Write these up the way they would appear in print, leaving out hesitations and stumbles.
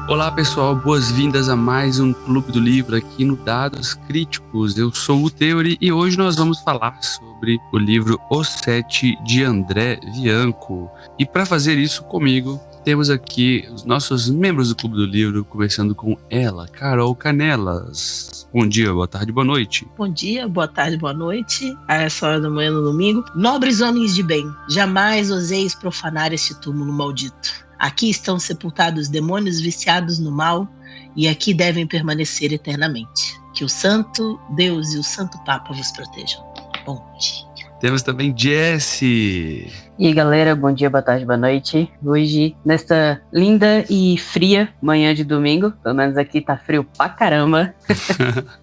Olá pessoal, boas-vindas a mais um Clube do Livro aqui no Dados Críticos. Eu sou o Theory e hoje nós vamos falar sobre o livro Os Sete de André Bianco. E para fazer isso comigo, temos aqui os nossos membros do Clube do Livro, começando com ela, Carol Canelas. Bom dia, boa tarde, boa noite. Bom dia, boa tarde, boa noite. A essa hora da manhã no domingo. Nobres homens de bem, jamais ouseis profanar este túmulo maldito. Aqui estão sepultados demônios viciados no mal e aqui devem permanecer eternamente. Que o Santo Deus e o Santo Papa vos protejam. Bom dia. Temos também Jessie. E aí, galera, bom dia, boa tarde, boa noite. Hoje, nesta linda e fria manhã de domingo, pelo menos aqui tá frio pra caramba.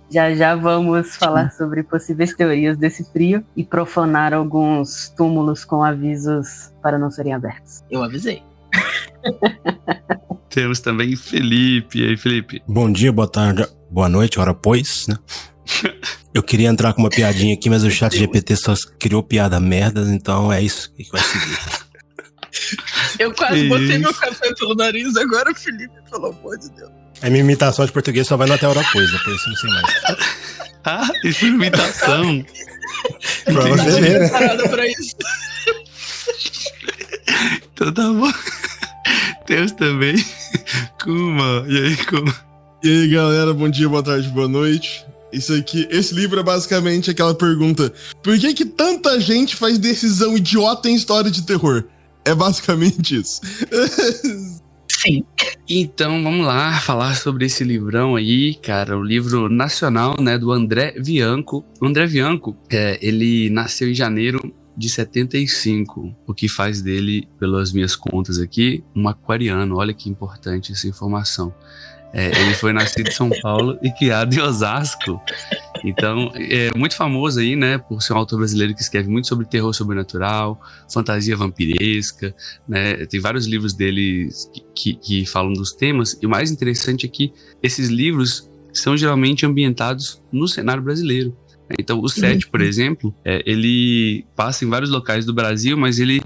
Já vamos falar sobre possíveis teorias desse frio e profanar alguns túmulos com avisos para não serem abertos. Eu avisei. Temos também Felipe. E aí, Felipe? Bom dia, boa tarde, boa noite, hora pois, né? Eu queria entrar com uma piadinha aqui, mas o ChatGPT só criou piada merda, então é isso que vai seguir. Eu quase botei meu café pelo nariz, agora o Felipe, pelo amor de Deus. A minha imitação de português só vai no até hora pois, depois eu não sei mais. Ah, isso é imitação. Pra você ver, né? Parada pra isso. Então tá bom. Temos também Kuma. E aí, Kuma? E aí, galera, bom dia, boa tarde, boa noite. Esse livro é basicamente aquela pergunta: por que tanta gente faz decisão idiota em história de terror? É basicamente isso. Sim. Então, vamos lá falar sobre esse livrão aí, cara, o livro nacional, né, do André Bianco. O André Bianco, ele nasceu em janeiro de 75, o que faz dele, pelas minhas contas aqui, um aquariano. Olha que importante essa informação. Ele foi nascido em São Paulo e criado em Osasco. Então, é muito famoso aí, né, por ser um autor brasileiro que escreve muito sobre terror sobrenatural, fantasia vampiresca, né, tem vários livros dele que falam dos temas, e o mais interessante é que esses livros são geralmente ambientados no cenário brasileiro. Então, o Sete, por exemplo, ele passa em vários locais do Brasil, mas ele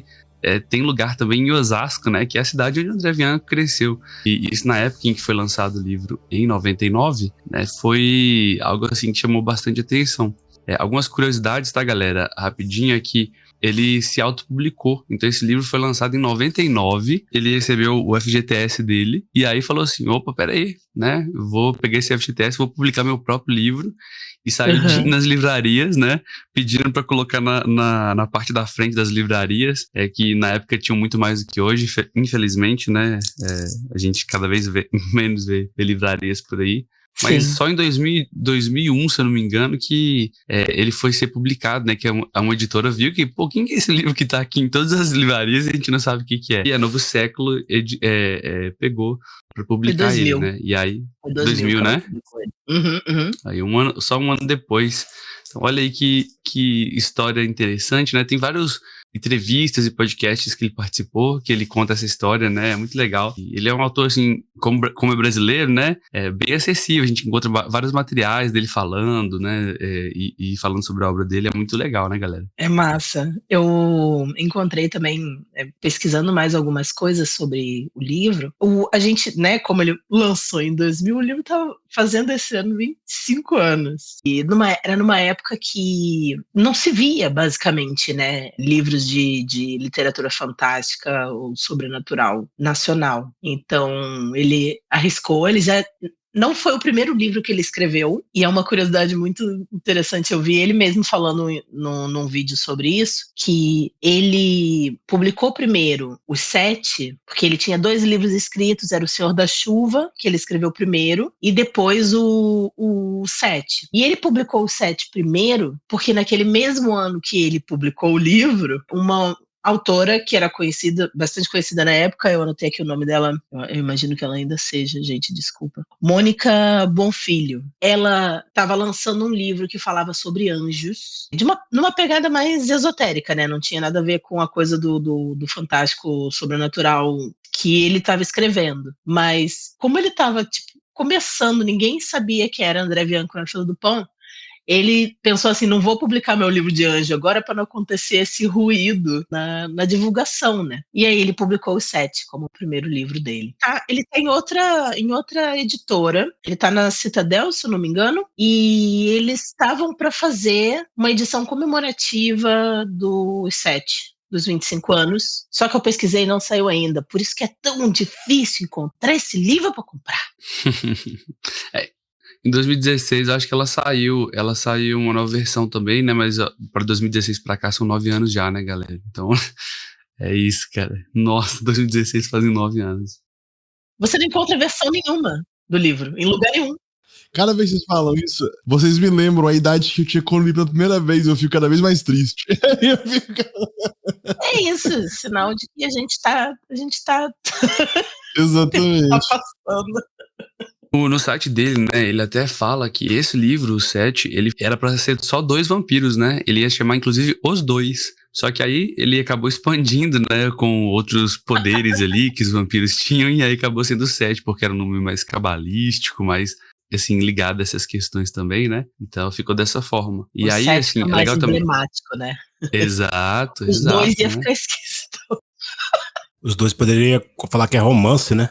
tem lugar também em Osasco, né, que é a cidade onde o André Bianco cresceu. E isso na época em que foi lançado o livro, em 99, né, foi algo assim que chamou bastante atenção. Algumas curiosidades, tá, galera? Rapidinho aqui. Ele se autopublicou, então esse livro foi lançado em 99, ele recebeu o FGTS dele, e aí falou assim, opa, peraí, né, vou pegar esse FGTS, vou publicar meu próprio livro, e saí nas livrarias, né, pedindo para colocar na parte da frente das livrarias, que na época tinham muito mais do que hoje, infelizmente, né, a gente cada vez menos vê livrarias por aí. Mas sim, só em 2001, se eu não me engano, que ele foi ser publicado, né? Que uma editora viu que, pô, quem que é esse livro que tá aqui em todas as livrarias e a gente não sabe o que é. E a Novo Século pegou pra publicar ele, né? E aí, 2000, né? Aí só um ano depois. Então, olha aí que história interessante, né? Tem vários entrevistas e podcasts que ele participou, que ele conta essa história, né? É muito legal. E ele é um autor, assim, como é brasileiro, né? Bem acessível. A gente encontra vários materiais dele falando, né? E falando sobre a obra dele. É muito legal, né, galera? É massa. Eu encontrei também, pesquisando mais algumas coisas sobre o livro. A gente, né, como ele lançou em 2000, o livro tá fazendo esse ano 25 anos. E era numa época que não se via, basicamente, né, livros de literatura fantástica ou sobrenatural nacional. Então, ele arriscou, ele já não foi o primeiro livro que ele escreveu, e é uma curiosidade muito interessante, eu vi ele mesmo falando num vídeo sobre isso, que ele publicou primeiro os 7, porque ele tinha 2 livros escritos, era o Senhor da Chuva, que ele escreveu primeiro, e depois o 7. E ele publicou o 7 primeiro, porque naquele mesmo ano que ele publicou o livro, uma autora que era conhecida, bastante conhecida na época, eu anotei aqui o nome dela, eu imagino que ela ainda seja, gente, desculpa. Mônica Bonfilho. Ela estava lançando um livro que falava sobre anjos, numa pegada mais esotérica, né? Não tinha nada a ver com a coisa do fantástico sobrenatural que ele estava escrevendo. Mas como ele estava, começando, ninguém sabia que era André Bianco na fila do pão, ele pensou assim, não vou publicar meu livro de anjo agora para não acontecer esse ruído na divulgação, né? E aí ele publicou Os Sete como o primeiro livro dele. Ele tá em outra editora, ele tá na Citadel, se eu não me engano, e eles estavam para fazer uma edição comemorativa dos Sete, dos 25 anos, só que eu pesquisei e não saiu ainda, por isso que é tão difícil encontrar esse livro para comprar. Em 2016, eu acho que ela saiu uma nova versão também, né, mas para 2016 pra cá são 9 anos já, né, galera, então é isso, cara, nossa, 2016 fazem 9 anos. Você não encontra versão nenhuma do livro, em lugar nenhum. Cada vez que vocês falam isso, vocês me lembram a idade que eu tinha quando li pela primeira vez, eu fico cada vez mais triste. É isso, sinal de que a gente tá Exatamente. tá passando. No site dele, né, ele até fala que esse livro, o 7, ele era pra ser só 2 vampiros, né? Ele ia chamar, inclusive, Os Dois. Só que aí ele acabou expandindo, né, com outros poderes ali que os vampiros tinham, e aí acabou sendo 7, porque era um nome mais cabalístico, mais, assim, ligado a essas questões também, né? Então ficou dessa forma. E o aí, 7 assim, é é mais legal também. emblemático, né? Exato, Os exato. dois ia né? ficar esquisito. Os dois poderiam falar que é romance, né?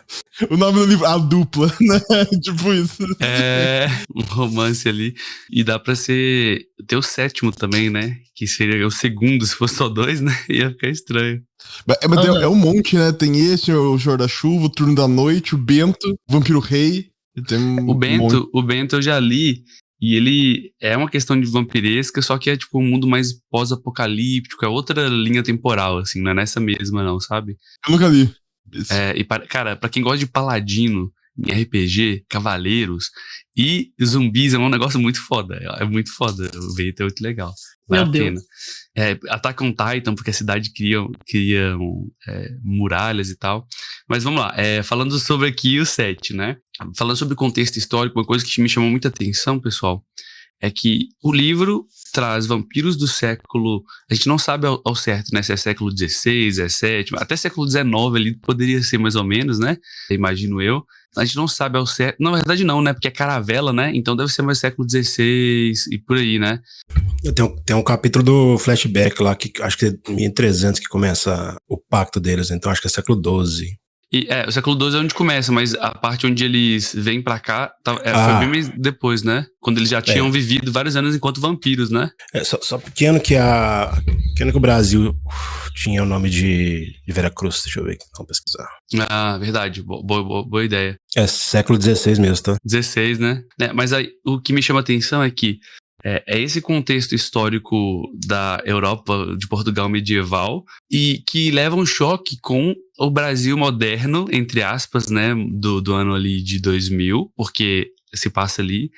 O nome do livro, A Dupla, né? Tipo isso. É, um romance ali. E dá pra ter o 7º também, né? Que seria o segundo, se fosse só 2, né? Ia ficar estranho. Mas é um monte, né? Tem esse, o Senhor da Chuva, o Turno da Noite, o Bento, o Vampiro Rei. Tem O Bento eu já li. E ele é uma questão de vampiresca, só que é tipo um mundo mais pós-apocalíptico, é outra linha temporal, assim, não é nessa mesma não, sabe? Eu nunca li. Cara, pra quem gosta de paladino em RPG, cavaleiros e zumbis, é um negócio muito foda, é muito foda, o Bento é muito legal, vale a pena. Attack on Titan, porque a cidade cria muralhas e tal. Mas vamos lá, falando sobre aqui o 7, né? Falando sobre o contexto histórico, uma coisa que me chamou muita atenção, pessoal, é que o livro traz vampiros do século... A gente não sabe ao certo, né? Se é século XVI, XVII, até século XIX ali poderia ser mais ou menos, né? Imagino eu. A gente não sabe ao certo... Na verdade não, né? Porque é caravela, né? Então deve ser mais século XVI e por aí, né? Tem um capítulo do flashback lá, que acho que é 1300 que começa o pacto deles, então acho que é século XII. O século XII é onde começa, mas a parte onde eles vêm pra cá foi bem mais depois, né? Quando eles já tinham vivido vários anos enquanto vampiros, né? Só pequeno que o Brasil tinha o nome de Veracruz, deixa eu ver aqui, vamos pesquisar. Ah, verdade, boa ideia. É século XVI mesmo, tá? 16, né? Mas aí, o que me chama a atenção é que é esse contexto histórico da Europa, de Portugal medieval, e que leva um choque com o Brasil moderno, entre aspas, né, do ano ali de 2000, porque se passa ali.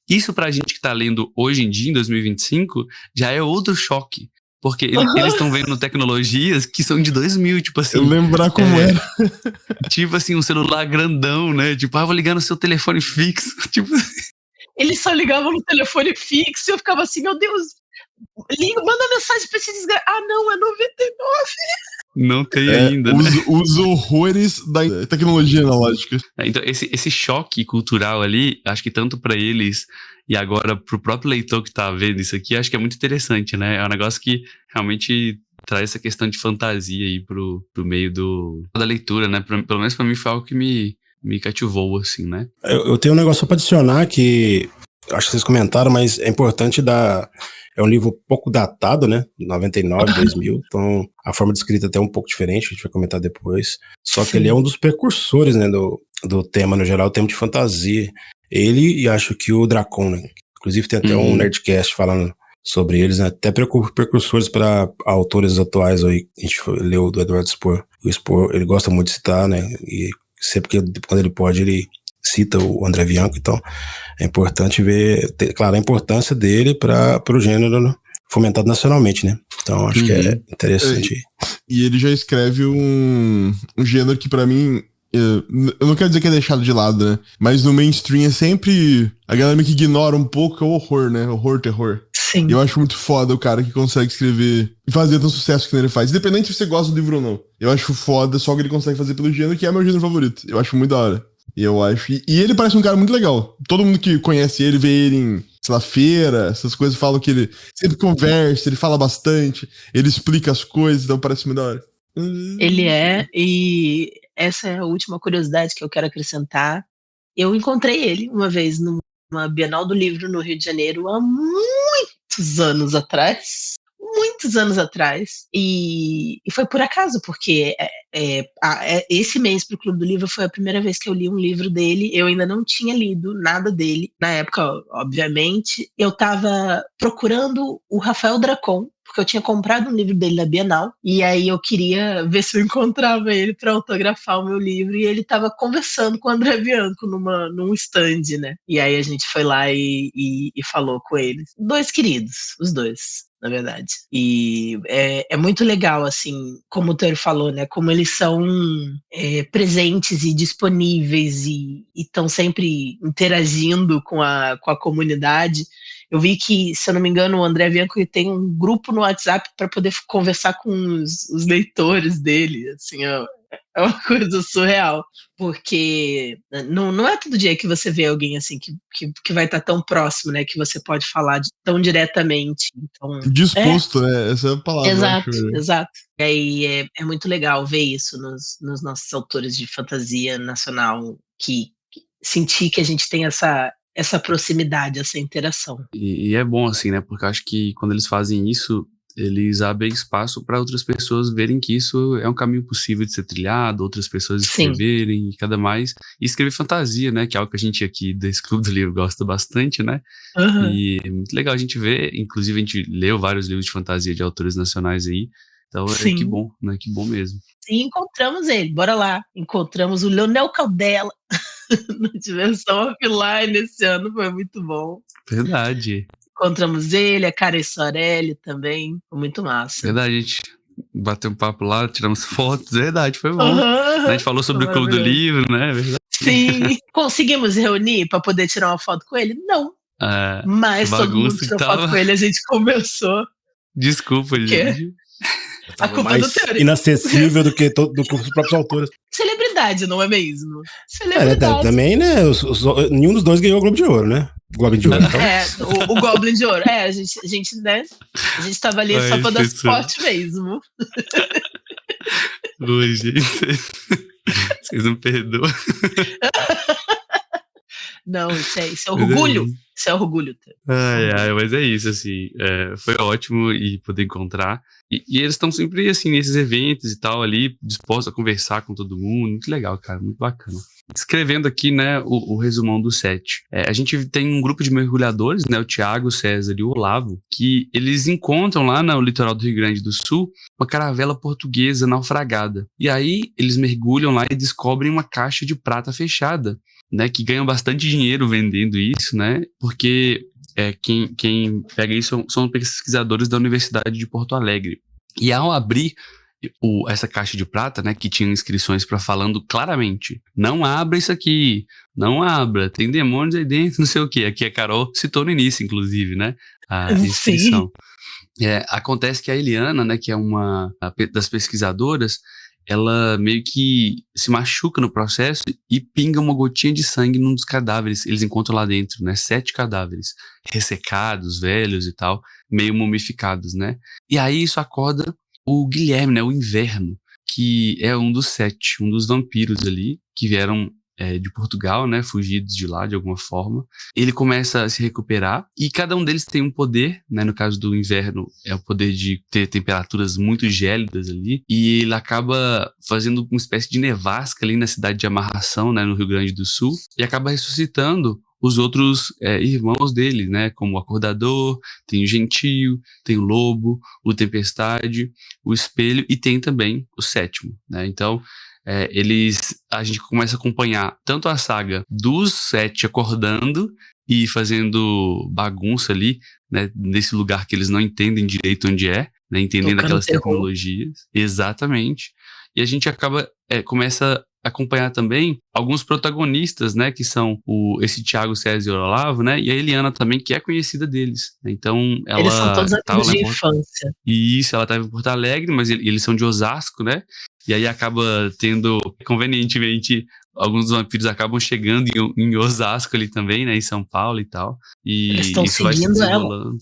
Isso pra gente que tá lendo hoje em dia, em 2025, já é outro choque. Porque eles estão vendo tecnologias que são de 2000, tipo assim... Eu lembrar como era. Tipo assim, um celular grandão, né? Tipo, vou ligar no seu telefone fixo. Tipo... Eles só ligavam no telefone fixo e eu ficava assim, meu Deus, manda mensagem pra esse desgraçado. Ah, não, é 99. Não tem ainda, né? Os horrores da tecnologia analógica. Então, esse choque cultural ali, acho que tanto pra eles e agora pro próprio leitor que tá vendo isso aqui, acho que é muito interessante, né? É um negócio que realmente traz essa questão de fantasia aí pro meio da leitura, né? Pelo menos pra mim foi algo que me cativou, assim, né? Eu tenho um negócio pra adicionar que acho que vocês comentaram, mas é importante é um livro pouco datado, né? 99, 2000, então a forma de escrita até é um pouco diferente, a gente vai comentar depois. Só que ele é um dos precursores, né, do tema no geral, o tema de fantasia. Ele e acho que o Dracon, né? Inclusive tem até um Nerdcast falando sobre eles, né? Até precursores para autores atuais aí. A gente leu do Eduardo Spohr. O Spohr, ele gosta muito de citar, né? E sempre quando ele pode, ele cita o André Bianco, então é importante ver, claro, a importância dele para o gênero fomentado nacionalmente, né? Então acho que é interessante. E ele já escreve um gênero que pra mim, eu não quero dizer que é deixado de lado, né? Mas no mainstream é sempre a galera meio que ignora um pouco o horror, né? Horror, terror. Sim. E eu acho muito foda o cara que consegue escrever e fazer tanto sucesso que ele faz. Independente se você gosta do livro ou não. Eu acho foda só que ele consegue fazer pelo gênero, que é meu gênero favorito. Eu acho muito da hora. E eu acho... E ele parece um cara muito legal. Todo mundo que conhece ele, vê ele em sei lá, feira, essas coisas, falam que ele sempre conversa, ele fala bastante, ele explica as coisas, então parece melhor. Ele é, e essa é a última curiosidade que eu quero acrescentar. Eu encontrei ele uma vez numa Bienal do Livro no Rio de Janeiro há muitos anos atrás. Muitos anos atrás. E foi por acaso, porque esse mês pro Clube do Livro foi a primeira vez que eu li um livro dele. Eu ainda não tinha lido nada dele. Na época, obviamente, eu estava procurando o Rafael Dracon, porque eu tinha comprado um livro dele na Bienal, e aí eu queria ver se eu encontrava ele para autografar o meu livro, e ele estava conversando com o André Bianco num stand, né? E aí a gente foi lá e falou com eles. Dois queridos, os dois, na verdade. E é muito legal, assim, como o Teor falou, né? Como eles são presentes e disponíveis e estão sempre interagindo com a comunidade. Eu vi que, se eu não me engano, o André Bianco tem um grupo no WhatsApp para poder conversar com os leitores dele. Assim, é uma coisa surreal. Porque não é todo dia que você vê alguém assim que vai estar tão próximo, né? Que você pode falar tão diretamente. Então, disposto, né? Essa é a palavra. Exato, exato. E aí é muito legal ver isso nos nossos autores de fantasia nacional, que sentir que a gente tem essa proximidade, essa interação. E é bom assim, né? Porque eu acho que quando eles fazem isso, eles abrem espaço para outras pessoas verem que isso é um caminho possível de ser trilhado, outras pessoas escreverem, e cada mais. E escrever fantasia, né? Que é algo que a gente aqui desse Clube do Livro gosta bastante, né? Uhum. E é muito legal a gente ver. Inclusive, a gente leu vários livros de fantasia de autores nacionais aí. Então, que bom, né? Que bom mesmo. Sim, encontramos ele. Bora lá. Encontramos o Leonel Caldela na Dimensão Offline esse ano. Foi muito bom. Verdade. Encontramos ele, a Karen Sorelli também. Foi muito massa. Verdade, a gente bateu um papo lá, tiramos fotos. Verdade, foi bom. A gente falou sobre o Clube do Livro, né? Verdade. Sim. Conseguimos reunir para poder tirar uma foto com ele? Não. Mas todo mundo tirou foto com ele, a gente conversou. Desculpa, gente. A culpa mais do Teor. inacessível do que os próprios autores. Celebridade, não é mesmo? Celebridade. Também, né? Nenhum dos dois ganhou o Globo de Ouro, né? Goblin de Ouro. Então. O Goblin de Ouro. A gente, né? A gente tava ali só pra dar suporte mesmo. Oi, gente. Vocês não perdoam. Não, isso é orgulho. Isso é orgulho. Mas é isso, assim. Foi ótimo e poder encontrar. E eles estão sempre, assim, nesses eventos e tal, ali, dispostos a conversar com todo mundo. Muito legal, cara. Muito bacana. Escrevendo aqui, né, o resumão do set. A gente tem um grupo de mergulhadores, né, o Thiago, o César e o Olavo, que eles encontram lá no litoral do Rio Grande do Sul uma caravela portuguesa naufragada. E aí, eles mergulham lá e descobrem uma caixa de prata fechada, né, que ganham bastante dinheiro vendendo isso, né, porque quem pega isso são pesquisadores da Universidade de Porto Alegre. E ao abrir essa caixa de prata, né, que tinha inscrições para falando claramente, não abra isso aqui, não abra, tem demônios aí dentro, não sei o quê. Aqui a Carol citou no início, inclusive, né, a inscrição. Acontece que a Eliana, né, que é uma das pesquisadoras, ela meio que se machuca no processo e pinga uma gotinha de sangue num dos cadáveres. Eles encontram lá dentro, né, 7 cadáveres, ressecados, velhos e tal, meio mumificados, né. E aí isso acorda o Guilherme, né, o Inverno, que é um dos 7, um dos vampiros ali, que vieram de Portugal, né, fugidos de lá de alguma forma. Ele começa a se recuperar e cada um deles tem um poder, né, no caso do Inverno é o poder de ter temperaturas muito gélidas ali, e ele acaba fazendo uma espécie de nevasca ali na cidade de Amarração, né, no Rio Grande do Sul, e acaba ressuscitando os outros irmãos dele, né, como o Acordador, tem o Gentio, tem o Lobo, o Tempestade, o Espelho e tem também o 7º, né, então a gente começa a acompanhar tanto a saga dos 7 acordando e fazendo bagunça ali, né, nesse lugar que eles não entendem direito onde né, entendendo aquelas tecnologias, exatamente, e a gente começa a acompanhar também alguns protagonistas, né, que são esse Thiago, César e Olavo, né, e a Eliana também, que é conhecida deles. Então, eles são todos amigos de infância. Isso, ela estava em Porto Alegre, mas eles são de Osasco, né, e aí acaba tendo, convenientemente, alguns dos vampiros acabam chegando em Osasco ali também, né? Em São Paulo e tal. E Eles estão isso vai se seguindo ela. desenrolando.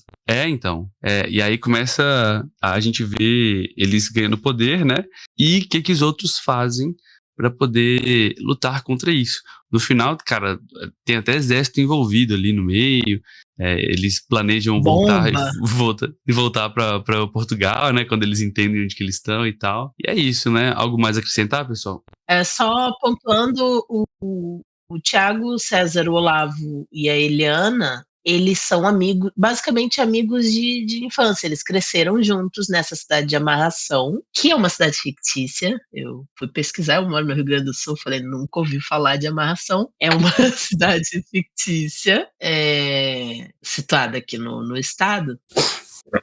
Então. E aí começa a gente ver eles ganhando poder, né? E o que os outros fazem pra poder lutar contra isso. No final, cara, tem até exército envolvido ali no meio. Eles planejam voltar para Portugal, né? Quando eles entendem onde que eles estão e tal. E é isso, né? Algo mais a acrescentar, pessoal? Só pontuando, o Tiago, o César, o Olavo e a Eliana, eles são amigos, basicamente amigos de infância. Eles cresceram juntos nessa cidade de Amarração, que é uma cidade fictícia. Eu fui pesquisar, eu moro no Rio Grande do Sul, falei, nunca ouvi falar de Amarração. É uma cidade fictícia, situada aqui no estado.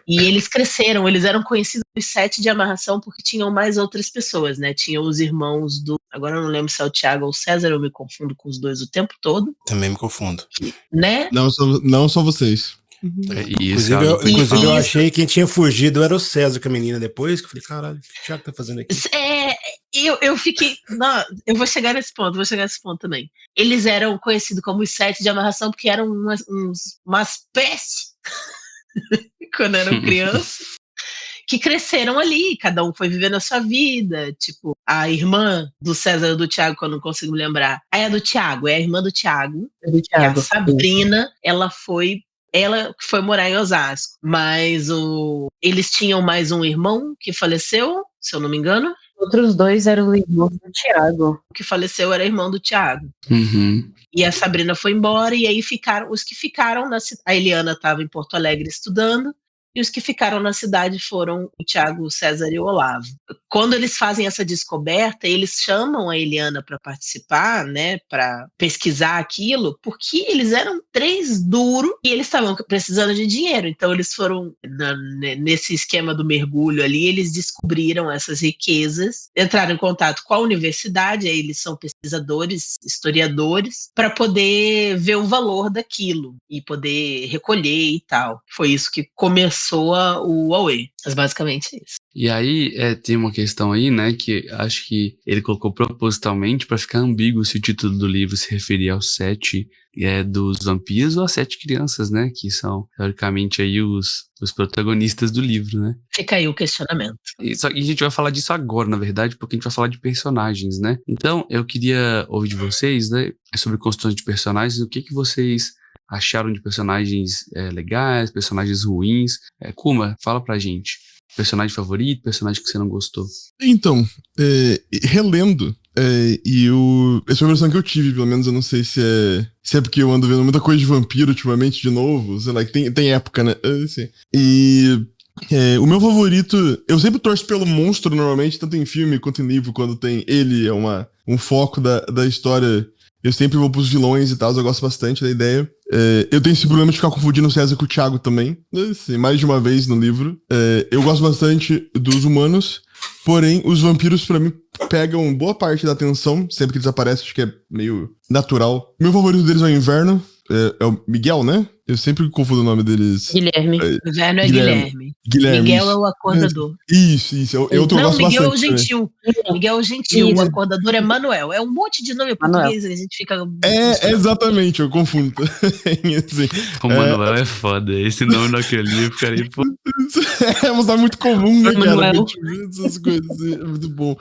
E eles cresceram, eles eram conhecidos os 7 de Amarração porque tinham mais outras pessoas, né? Tinham os irmãos agora eu não lembro se é o Tiago ou o César, eu me confundo com os dois o tempo todo. Também me confundo. Né? Não são vocês. Inclusive, eu achei que quem tinha fugido era o César com a menina depois, que eu falei, caralho, o que o Thiago tá fazendo aqui? Eu fiquei. Não, eu vou chegar nesse ponto também. Eles eram conhecidos como os 7 de Amarração porque eram umas pestes quando eram crianças, que cresceram ali, cada um foi vivendo a sua vida. Tipo, a irmã do César e do Thiago, que eu não consigo me lembrar. É a do Thiago, é a irmã do Thiago. É a Sabrina, ela foi morar em Osasco. Mas eles tinham mais um irmão que faleceu, se eu não me engano. Outros 2 eram irmãos do Thiago. O que faleceu era irmão do Thiago. Uhum. E a Sabrina foi embora, e aí ficaram os que ficaram na cidade. A Eliana estava em Porto Alegre estudando, e os que ficaram na cidade foram o Tiago, o César e o Olavo. Quando eles fazem essa descoberta, eles chamam a Eliana para participar, né, para pesquisar aquilo, porque eles eram 3 duros e eles estavam precisando de dinheiro. Então eles foram nesse esquema do mergulho ali, eles descobriram essas riquezas, entraram em contato com a universidade, aí eles são pesquisadores, historiadores, para poder ver o valor daquilo e poder recolher e tal. Foi isso que começou o Aue, mas basicamente é isso. E aí tem uma questão aí, né, que acho que ele colocou propositalmente para ficar ambíguo se o título do livro se referia aos 7 dos vampiros ou às 7 crianças, né, que são, teoricamente, aí os protagonistas do livro, né. Fica aí o questionamento. E a gente vai falar disso agora, na verdade, porque a gente vai falar de personagens, né. Então, eu queria ouvir de vocês, né, sobre construção de personagens, o que vocês acharam de personagens legais, personagens ruins. Kuma, fala pra gente. Personagem favorito, personagem que você não gostou? Então, relendo, essa é a versão que eu tive, pelo menos eu não sei se é porque eu ando vendo muita coisa de vampiro ultimamente de novo, sei lá, que tem época, né? O meu favorito, eu sempre torço pelo monstro normalmente, tanto em filme quanto em livro, quando tem ele, um foco da história. Eu sempre vou pros vilões e tal, eu gosto bastante da ideia. Eu tenho esse problema de ficar confundindo o César com o Thiago também, assim, mais de uma vez no livro. Eu gosto bastante dos humanos, porém, os vampiros pra mim pegam boa parte da atenção, sempre que eles aparecem, acho que é meio natural. Meu favorito deles é o Inverno, é o Miguel, né? Eu sempre confundo o nome deles. Guilherme. Inverno é Guilherme. Miguel isso. É o acordador. Isso. Eu gosto Miguel bastante. É o gentil. Miguel é o gentil. O acordador é Manuel. É um monte de nome em português, a gente fica... Exatamente, eu confundo. Assim, o Manuel é foda. Esse nome naquele livro, cara, mas tá muito comum, né, cara? Manuel. Essas coisas, é muito bom.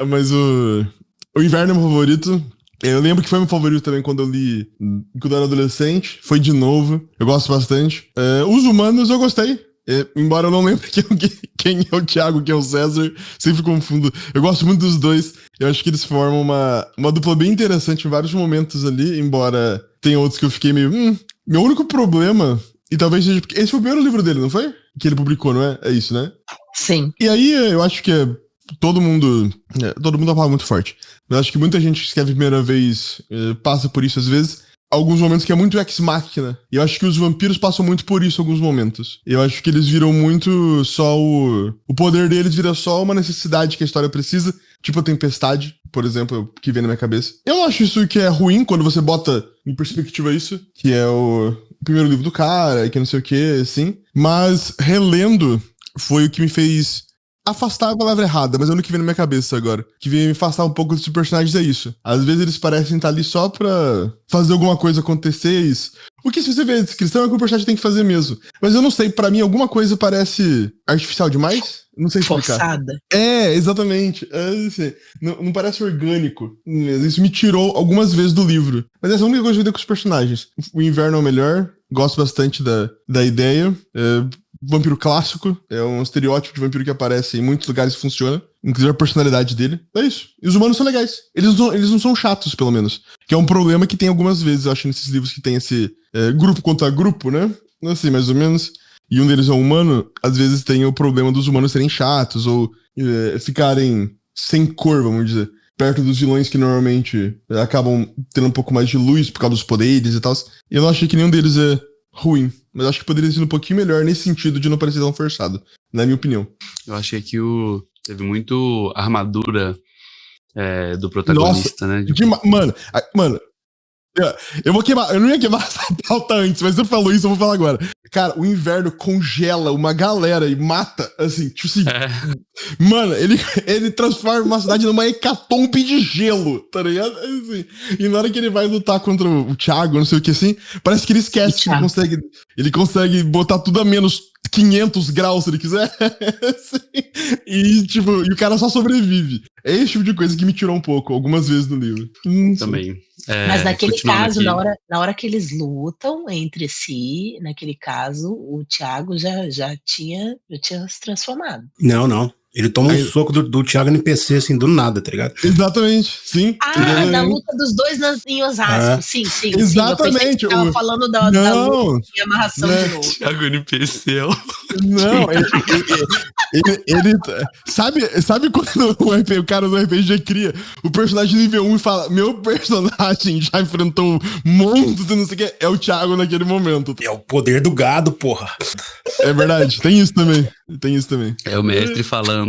Mas o Inverno é meu favorito. Eu lembro que foi meu favorito também quando eu li quando eu era adolescente. Foi de novo. Eu gosto bastante. Os humanos eu gostei. Embora eu não lembre quem é o Thiago, quem é o César. Sempre confundo. Eu gosto muito dos dois. Eu acho que eles formam uma dupla bem interessante em vários momentos ali. Embora tenha outros que eu fiquei meio... Meu único problema... E talvez seja porque... Esse foi o primeiro livro dele, não foi? Que ele publicou, não é? É isso, né? Sim. E aí eu acho que todo mundo é uma palavra muito forte. Eu acho que muita gente que escreve a primeira vez passa por isso às vezes. Alguns momentos que é muito ex-máquina. E eu acho que os vampiros passam muito por isso em alguns momentos. Eu acho que eles viram muito só o poder deles vira só uma necessidade que a história precisa. Tipo a Tempestade, por exemplo, que vem na minha cabeça. Eu não acho isso que é ruim quando você bota em perspectiva isso. Que é o primeiro livro do cara, que não sei o que, assim. Mas relendo foi o que me fez afastar a palavra errada, mas é o que vem na minha cabeça agora. Que vem me afastar um pouco desses personagens é isso. Às vezes eles parecem estar ali só pra fazer alguma coisa acontecer, é isso. O que, se você vê a descrição, é o que o personagem tem que fazer mesmo. Mas eu não sei, pra mim alguma coisa parece artificial demais. Não sei explicar. Forçada. Exatamente. Assim, não parece orgânico. Isso me tirou algumas vezes do livro. Mas essa é a única coisa que eu dei com os personagens. O inverno é o melhor. Gosto bastante da ideia. Vampiro clássico. É um estereótipo de vampiro que aparece em muitos lugares e funciona. Inclusive a personalidade dele. É isso. E os humanos são legais. Eles não são chatos, pelo menos. Que é um problema que tem algumas vezes, eu acho, nesses livros que tem esse grupo contra grupo, né? Assim, mais ou menos. E um deles é um humano. Às vezes tem o problema dos humanos serem chatos ou ficarem sem cor, vamos dizer. Perto dos vilões que normalmente acabam tendo um pouco mais de luz por causa dos poderes e tal. E eu não achei que nenhum deles é ruim. Mas acho que poderia ser um pouquinho melhor nesse sentido de não parecer tão forçado. Na minha opinião. Eu achei que teve muito armadura do protagonista, nossa, né? Mano, eu vou queimar. Eu não ia queimar essa pauta antes, mas você falou isso, eu vou falar agora. Cara, o inverno congela uma galera e mata, assim, tipo assim. Mano, ele transforma uma cidade numa hecatombe de gelo, tá ligado? Assim, e na hora que ele vai lutar contra o Thiago, não sei o que assim, parece que ele esquece que ele consegue botar tudo a menos 500 graus se ele quiser. Assim, e o cara só sobrevive. É esse tipo de coisa que me tirou um pouco, algumas vezes no livro. Também. Mas naquele caso, na hora que eles lutam entre si, naquele caso, o Thiago já tinha se transformado. Não. Ele toma um soco do Thiago NPC, assim, do nada, tá ligado? Exatamente, sim. Na luta dos dois em Osasco, sim. Exatamente. Sim, eu tava falando da luta de amarração de novo. Thiago NPC. Não, ele sabe quando o cara do RPG cria o personagem nível 1 e fala, meu personagem já enfrentou monstros e não sei o que, é o Thiago naquele momento. É o poder do gado, porra. É verdade, tem isso também. É o mestre falando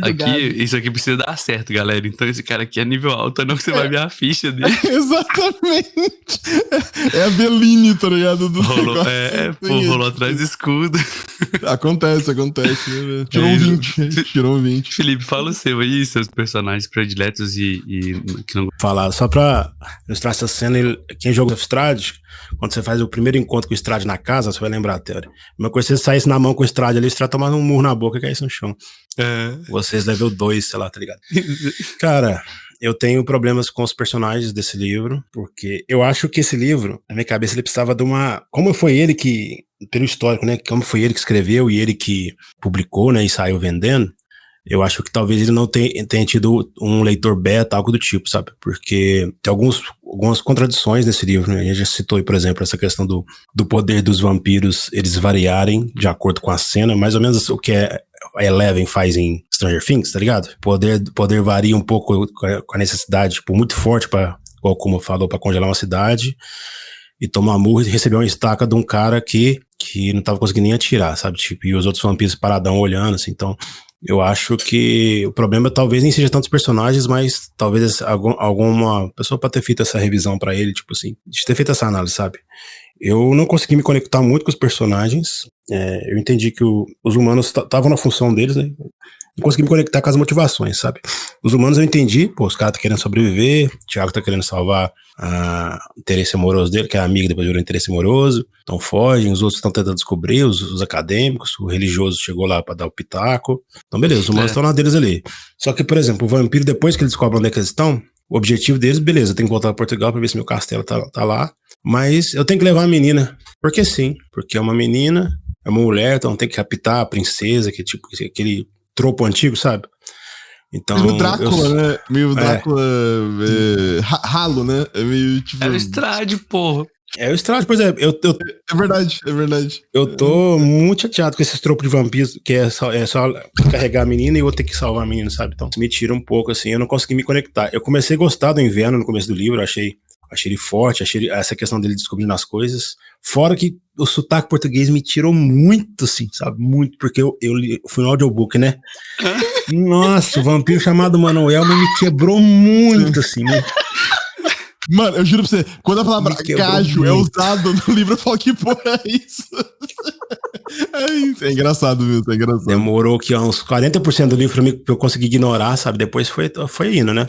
aqui, isso aqui precisa dar certo, galera. Então esse cara aqui é nível alto, não que você vai ver a ficha dele. Exatamente. É a Beline, tá ligado? Rolou atrás do escudo. Acontece. Tirou um 20. Felipe, fala o seu aí, seus personagens prediletos e que não... Falar, só pra ilustrar essa cena, quem jogou Strade, quando você faz o primeiro encontro com o Strade na casa, você vai lembrar a teoria. Uma coisa, se você saísse na mão com o Strade ali, o Strade tomava um murro na boca e caísse no chão. Vocês level 2, sei lá, tá ligado? Cara, eu tenho problemas com os personagens desse livro, porque eu acho que esse livro, na minha cabeça, ele precisava de uma... Como foi ele que, pelo histórico, né? Como foi ele que escreveu e ele que publicou, né? E saiu vendendo. Eu acho que talvez ele não tenha tido um leitor beta, algo do tipo, sabe? Porque tem algumas contradições nesse livro, né? A gente já citou aí, por exemplo, essa questão do poder dos vampiros, eles variarem de acordo com a cena, mais ou menos o que a Eleven faz em Stranger Things, tá ligado? Poder varia um pouco com a necessidade, tipo, muito forte igual como falou, pra congelar uma cidade e tomar murro e receber uma estaca de um cara que não tava conseguindo nem atirar, sabe? Tipo, e os outros vampiros paradão olhando, assim, então... Eu acho que o problema talvez nem seja tantos personagens, mas talvez alguma pessoa pode ter feito essa revisão pra ele, tipo assim, de ter feito essa análise, sabe? Eu não consegui me conectar muito com os personagens, eu entendi que os humanos estavam na função deles, né? Não consegui me conectar com as motivações, sabe? Os humanos eu entendi, os caras tá querendo sobreviver, o Thiago tá querendo salvar o interesse amoroso dele, que é amigo, depois virou interesse amoroso, então fogem, os outros estão tentando descobrir, os acadêmicos, o religioso chegou lá pra dar o pitaco, então beleza, os humanos estão na deles ali. Só que, por exemplo, o vampiro, depois que eles descobrem onde é que eles estão, o objetivo deles, beleza, eu tenho que voltar pra Portugal pra ver se meu castelo tá lá, mas eu tenho que levar a menina, porque sim, porque é uma menina, é uma mulher, então tem que raptar a princesa, que tipo, aquele tropo antigo, sabe? Então, meio Drácula, né? Meio Drácula ralo, né? É meio tipo... É o Strade, porra. É o Strade, por exemplo. É verdade. Eu tô muito chateado com esses tropos de vampiros, que é só carregar a menina e eu ter que salvar a menina, sabe? Então, me tira um pouco, assim, eu não consegui me conectar. Eu comecei a gostar do inverno no começo do livro, achei ele forte, essa questão dele descobrindo as coisas. Fora que o sotaque português me tirou muito, assim, sabe? Muito, porque eu fui no audiobook, né? Nossa, o vampiro chamado Manuel me quebrou muito, assim, né? Mano, eu juro pra você, quando a palavra gajo é usada no livro, eu falo que porra é isso? É isso, é engraçado mesmo, é engraçado. Demorou aqui uns 40% do livro pra eu conseguir ignorar, sabe? Depois foi indo, né?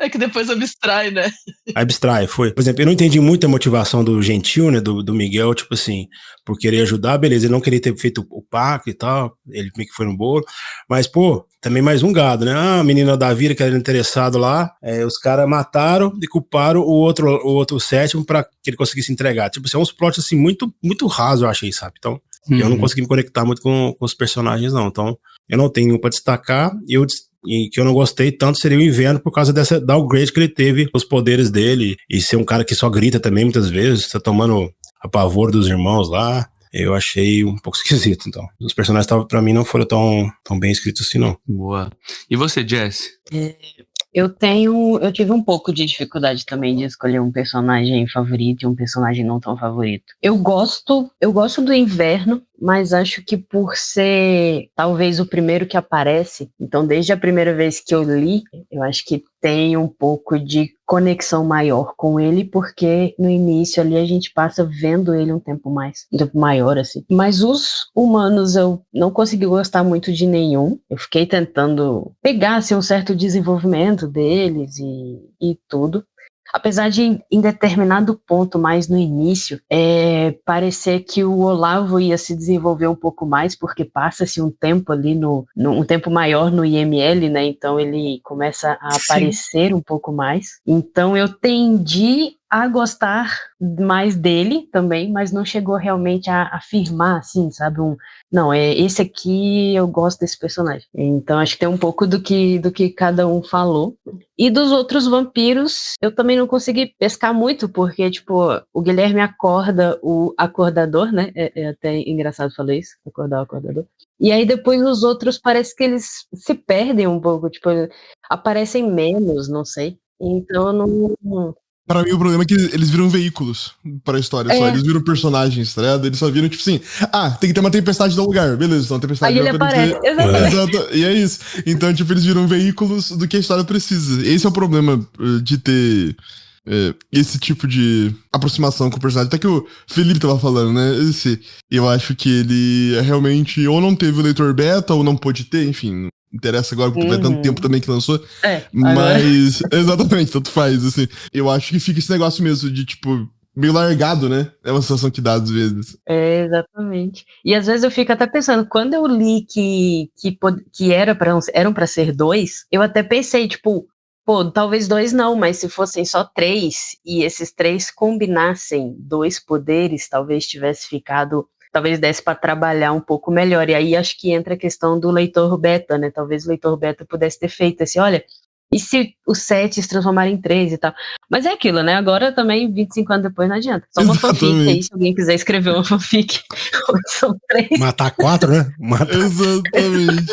É que depois abstrai, né? Abstrai, foi. Por exemplo, eu não entendi muito a motivação do Gentil, né? Do Miguel, tipo assim, por querer ajudar, beleza, ele não queria ter feito o pacto e tal, ele meio que foi no bolo. Mas, pô, também mais um gado, né? Ah, a menina da Vira que era interessado lá, os caras mataram e culparam o outro sétimo pra que ele conseguisse entregar. Tipo assim, é uns plots assim, muito, muito raso, eu achei, sabe? Então, eu não consegui me conectar muito com os personagens, não. Então, eu não tenho nenhum pra destacar, e que eu não gostei tanto seria o Inverno por causa dessa downgrade que ele teve, os poderes dele, e ser um cara que só grita também muitas vezes, tá tomando a pavor dos irmãos lá. Eu achei um pouco esquisito, então. Os personagens, pra mim, não foram tão bem escritos assim, não. Boa. E você, Jess? Eu tive um pouco de dificuldade também de escolher um personagem favorito e um personagem não tão favorito. Eu gosto do Inverno, mas acho que por ser talvez o primeiro que aparece, então desde a primeira vez que eu li, eu acho que tem um pouco de conexão maior com ele, porque no início ali a gente passa vendo ele um tempo maior, assim. Mas os humanos eu não consegui gostar muito de nenhum. Eu fiquei tentando pegar, assim, um certo desenvolvimento deles e tudo. Apesar de, em determinado ponto, mais no início, parecer que o Olavo ia se desenvolver um pouco mais, porque passa-se um tempo ali, um tempo maior no IML, né? Então ele começa a aparecer um pouco mais. Então eu tendi a gostar mais dele também, mas não chegou realmente a afirmar, assim, sabe? Não, esse aqui eu gosto desse personagem. Então acho que tem um pouco do que cada um falou. E dos outros vampiros, eu também não consegui pescar muito, porque, tipo, o Guilherme acorda o acordador, né? É até engraçado falar isso, acordar o acordador. E aí depois os outros parece que eles se perdem um pouco, tipo, aparecem menos, não sei. Então eu não... Pra mim, o problema é que eles viram veículos pra história só. Eles viram personagens, tá ligado? Eles só viram, tipo assim, tem que ter uma tempestade no lugar. Beleza, então a tempestade aí ele aparece, exatamente. Exato, e é isso. Então, tipo, eles viram veículos do que a história precisa. Esse é o problema de ter esse tipo de aproximação com o personagem. Até que o Felipe tava falando, né? Eu acho que ele realmente ou não teve o leitor beta, ou não pôde ter, enfim... Interessa agora, porque vai tanto tempo também que lançou. Mas, exatamente, tanto faz, assim. Eu acho que fica esse negócio mesmo de, tipo, meio largado, né? É uma sensação que dá às vezes. Exatamente. E às vezes eu fico até pensando, quando eu li que eram pra ser 2, eu até pensei, tipo, pô, talvez 2 não, mas se fossem só 3, e esses 3 combinassem 2 poderes, talvez tivesse ficado... Talvez desse para trabalhar um pouco melhor. E aí acho que entra a questão do leitor beta, né? Talvez o leitor beta pudesse ter feito assim, olha, e se os 7 se transformarem em 3 e tal? Mas é aquilo, né? Agora também, 25 anos depois, não adianta. Só uma fanfic aí, se alguém quiser escrever uma fanfic. São 3. Matar 4, né? Exatamente.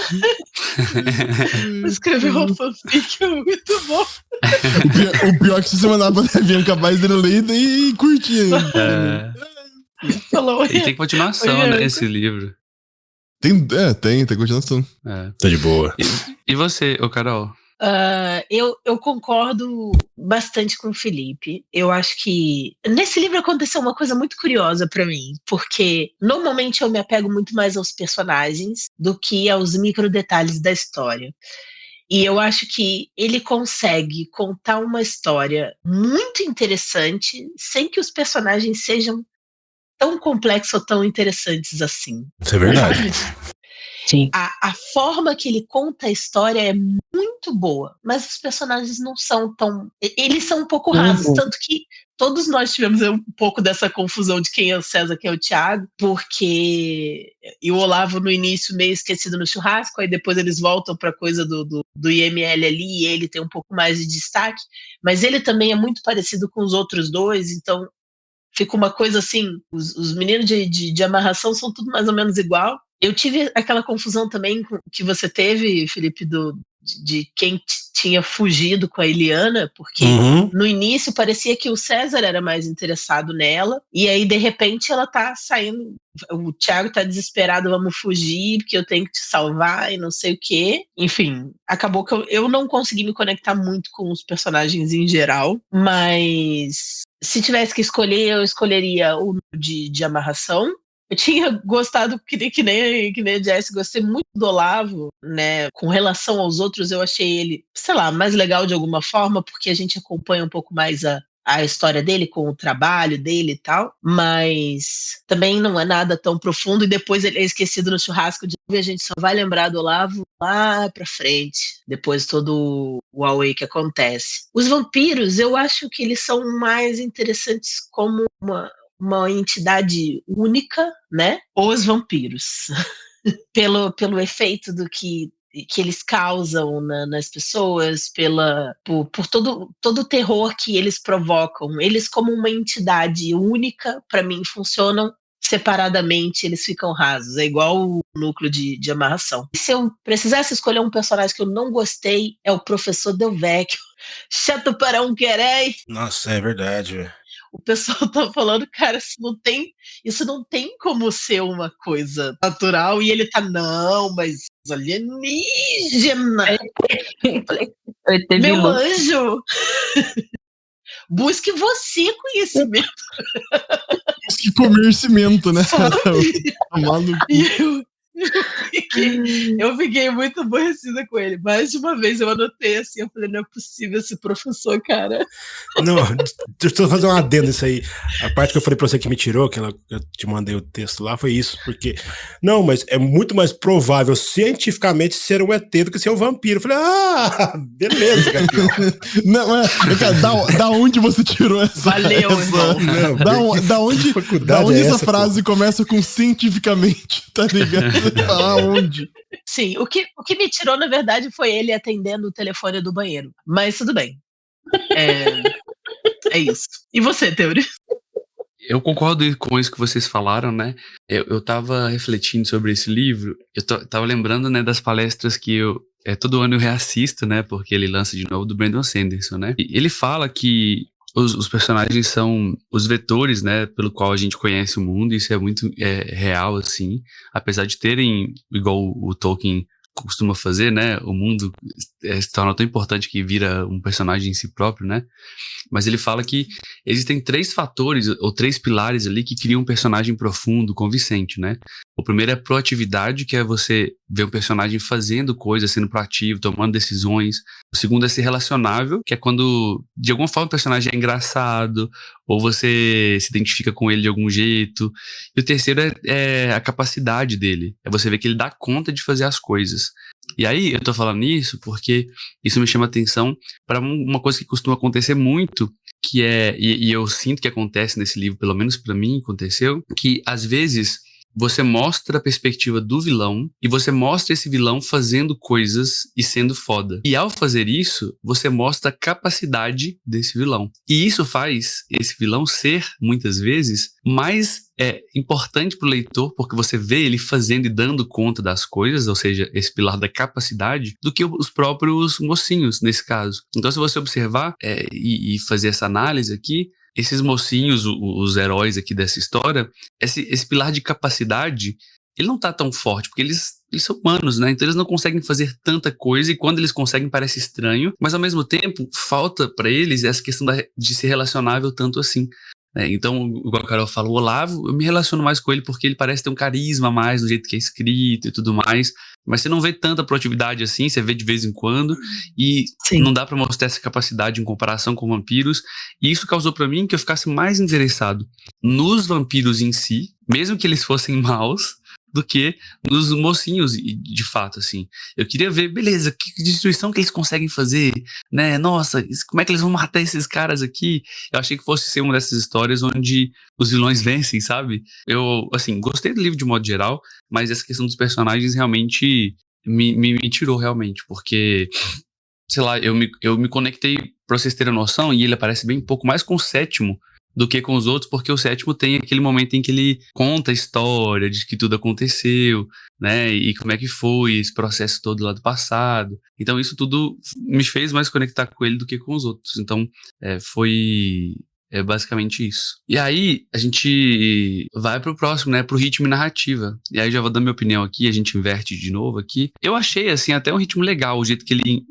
Escrever uma fanfic é muito bom. O pior é que se você mandar pra Devian capaz dele ler e curtir. Falou, E tem continuação, né, esse livro. Tem continuação. Tá de boa. E você, Carol? Eu concordo bastante com o Felipe. Eu acho que nesse livro aconteceu uma coisa muito curiosa pra mim, porque normalmente eu me apego muito mais aos personagens do que aos micro detalhes da história. E eu acho que ele consegue contar uma história muito interessante sem que os personagens sejam tão complexos ou tão interessantes assim. Isso é verdade. Sim. A forma que ele conta a história é muito boa, mas os personagens não são tão... Eles são um pouco rasos, tanto que todos nós tivemos um pouco dessa confusão de quem é o César, quem é o Thiago, porque o Olavo no início meio esquecido no churrasco, aí depois eles voltam para a coisa do IML ali, e ele tem um pouco mais de destaque, mas ele também é muito parecido com os outros dois, então fica uma coisa assim, os meninos de amarração são tudo mais ou menos igual. Eu tive aquela confusão também que você teve, Felipe, de quem tinha fugido com a Eliana, porque no início parecia que o César era mais interessado nela, e aí de repente ela tá saindo, o Thiago tá desesperado, vamos fugir, porque eu tenho que te salvar e não sei o quê. Enfim, acabou que eu não consegui me conectar muito com os personagens em geral, mas se tivesse que escolher, eu escolheria o de amarração. Eu tinha gostado, que nem a Jess, gostei muito do Olavo, né? Com relação aos outros, eu achei ele, sei lá, mais legal de alguma forma, porque a gente acompanha um pouco mais a história dele, com o trabalho dele e tal, mas também não é nada tão profundo, e depois ele é esquecido no churrasco de novo, e a gente só vai lembrar do Olavo lá pra frente, depois todo o auê que acontece. Os vampiros, eu acho que eles são mais interessantes como uma entidade única, né? Os vampiros. pelo efeito do que eles causam nas pessoas, por todo o terror que eles provocam. Eles, como uma entidade única, para mim, funcionam separadamente, eles ficam rasos. É igual o núcleo de amarração. E se eu precisasse escolher um personagem que eu não gostei, é o Professor Del Vecchio. Chato para um querer. Nossa, é verdade, velho. O pessoal tá falando, cara, isso não tem como ser uma coisa natural. E ele tá, não, mas alienígena. Meu anjo, busque você conhecimento. Busque conhecimento, né? Eu fiquei muito aborrecida com ele. Mais de uma vez eu anotei assim, eu falei, não é possível esse professor, cara. Não, deixa eu fazer um adendo nisso aí. A parte que eu falei pra você que me tirou, eu te mandei o texto lá, foi isso. Porque, não, mas é muito mais provável cientificamente ser um ET do que ser um vampiro. Eu falei, beleza, campeão. Não, cara, da onde você tirou essa? Valeu, irmão. Não, da onde essa frase começa com cientificamente, tá ligado? Aonde? Sim, o que me tirou, na verdade, foi ele atendendo o telefone do banheiro. Mas tudo bem. É isso. E você, Teori? Eu concordo com isso que vocês falaram, né? Eu tava refletindo sobre esse livro, eu tava lembrando, né, das palestras que todo ano eu reassisto, né? Porque ele lança de novo do Brandon Sanderson, né? E ele fala que os personagens são os vetores, né, pelo qual a gente conhece o mundo, e isso é muito real, assim, apesar de terem, igual o Tolkien costuma fazer, né, o mundo se torna tão importante que vira um personagem em si próprio, né, mas ele fala que existem 3 fatores, ou 3 pilares ali que criam um personagem profundo, convincente, né. O primeiro é a proatividade, que é você ver um personagem fazendo coisas, sendo proativo, tomando decisões. O segundo é ser relacionável, que é quando, de alguma forma, o personagem é engraçado, ou você se identifica com ele de algum jeito. E o terceiro é a capacidade dele. É você ver que ele dá conta de fazer as coisas. E aí, eu tô falando isso porque isso me chama atenção para uma coisa que costuma acontecer muito, que e eu sinto que acontece nesse livro, pelo menos para mim aconteceu, que às vezes você mostra a perspectiva do vilão e você mostra esse vilão fazendo coisas e sendo foda. E ao fazer isso, você mostra a capacidade desse vilão. E isso faz esse vilão ser, muitas vezes, mais importante pro leitor, porque você vê ele fazendo e dando conta das coisas, ou seja, esse pilar da capacidade, do que os próprios mocinhos, nesse caso. Então, se você observar e fazer essa análise aqui, esses mocinhos, os heróis aqui dessa história, esse pilar de capacidade, ele não tá tão forte, porque eles são humanos, né? Então eles não conseguem fazer tanta coisa, e quando eles conseguem parece estranho, mas ao mesmo tempo falta pra eles essa questão de ser relacionável tanto assim. Então, igual a Carol fala, o Olavo, eu me relaciono mais com ele porque ele parece ter um carisma a mais do jeito que é escrito e tudo mais, mas você não vê tanta proatividade assim, você vê de vez em quando, e Sim. Não dá pra mostrar essa capacidade em comparação com vampiros, e isso causou pra mim que eu ficasse mais interessado nos vampiros em si, mesmo que eles fossem maus, do que nos mocinhos, de fato, assim. Eu queria ver, beleza, que destruição que eles conseguem fazer, né? Nossa, como é que eles vão matar esses caras aqui? Eu achei que fosse ser uma dessas histórias onde os vilões vencem, sabe? Eu, assim, gostei do livro de modo geral, mas essa questão dos personagens realmente me tirou, realmente, porque, sei lá, eu me conectei, pra vocês terem noção, e ele aparece bem pouco mais com o 7º, do que com os outros, porque o 7º tem aquele momento em que ele conta a história de que tudo aconteceu, né, e como é que foi esse processo todo lá do passado. Então isso tudo me fez mais conectar com ele do que com os outros. Então foi basicamente isso. E aí a gente vai pro próximo, né, pro ritmo e narrativa. E aí já vou dar minha opinião aqui, a gente inverte de novo aqui. Eu achei, assim, até um ritmo legal, o jeito que ele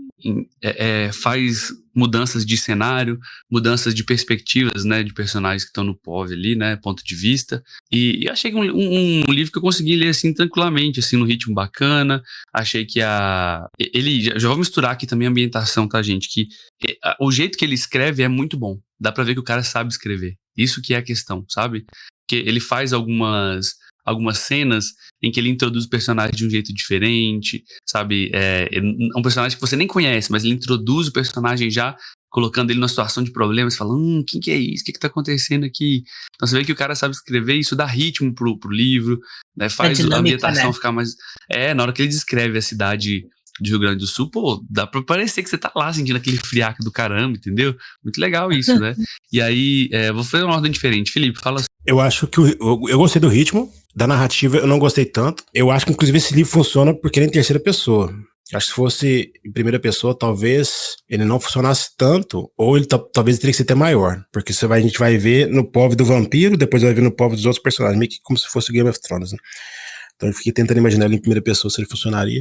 faz mudanças de cenário, mudanças de perspectivas, né, de personagens que estão no POV ali, né, ponto de vista, e achei que um livro que eu consegui ler, assim, tranquilamente, assim, no ritmo bacana. Achei que ele, já vou misturar aqui também a ambientação, tá, gente, que o jeito que ele escreve é muito bom, dá pra ver que o cara sabe escrever, isso que é a questão, sabe, que ele faz algumas cenas em que ele introduz o personagem de um jeito diferente, sabe? É um personagem que você nem conhece, mas ele introduz o personagem já colocando ele numa situação de problemas, falando, quem que é isso? O que tá acontecendo aqui? Então você vê que o cara sabe escrever, isso dá ritmo pro livro, né? Faz dinâmica, a ambientação, né? Ficar mais... na hora que ele descreve a cidade de Rio Grande do Sul, pô, dá pra parecer que você tá lá sentindo aquele friaco do caramba, entendeu? Muito legal isso, né? E aí, vou fazer uma ordem diferente. Felipe, fala. Eu acho que eu gostei do ritmo, da narrativa eu não gostei tanto. Eu acho que inclusive esse livro funciona porque ele é em terceira pessoa. Acho que se fosse em primeira pessoa, talvez ele não funcionasse tanto, ou ele talvez teria que ser até maior. Porque a gente vai ver no POV do vampiro, depois vai ver no POV dos outros personagens, meio que como se fosse o Game of Thrones, né? Então eu fiquei tentando imaginar ele em primeira pessoa, se ele funcionaria.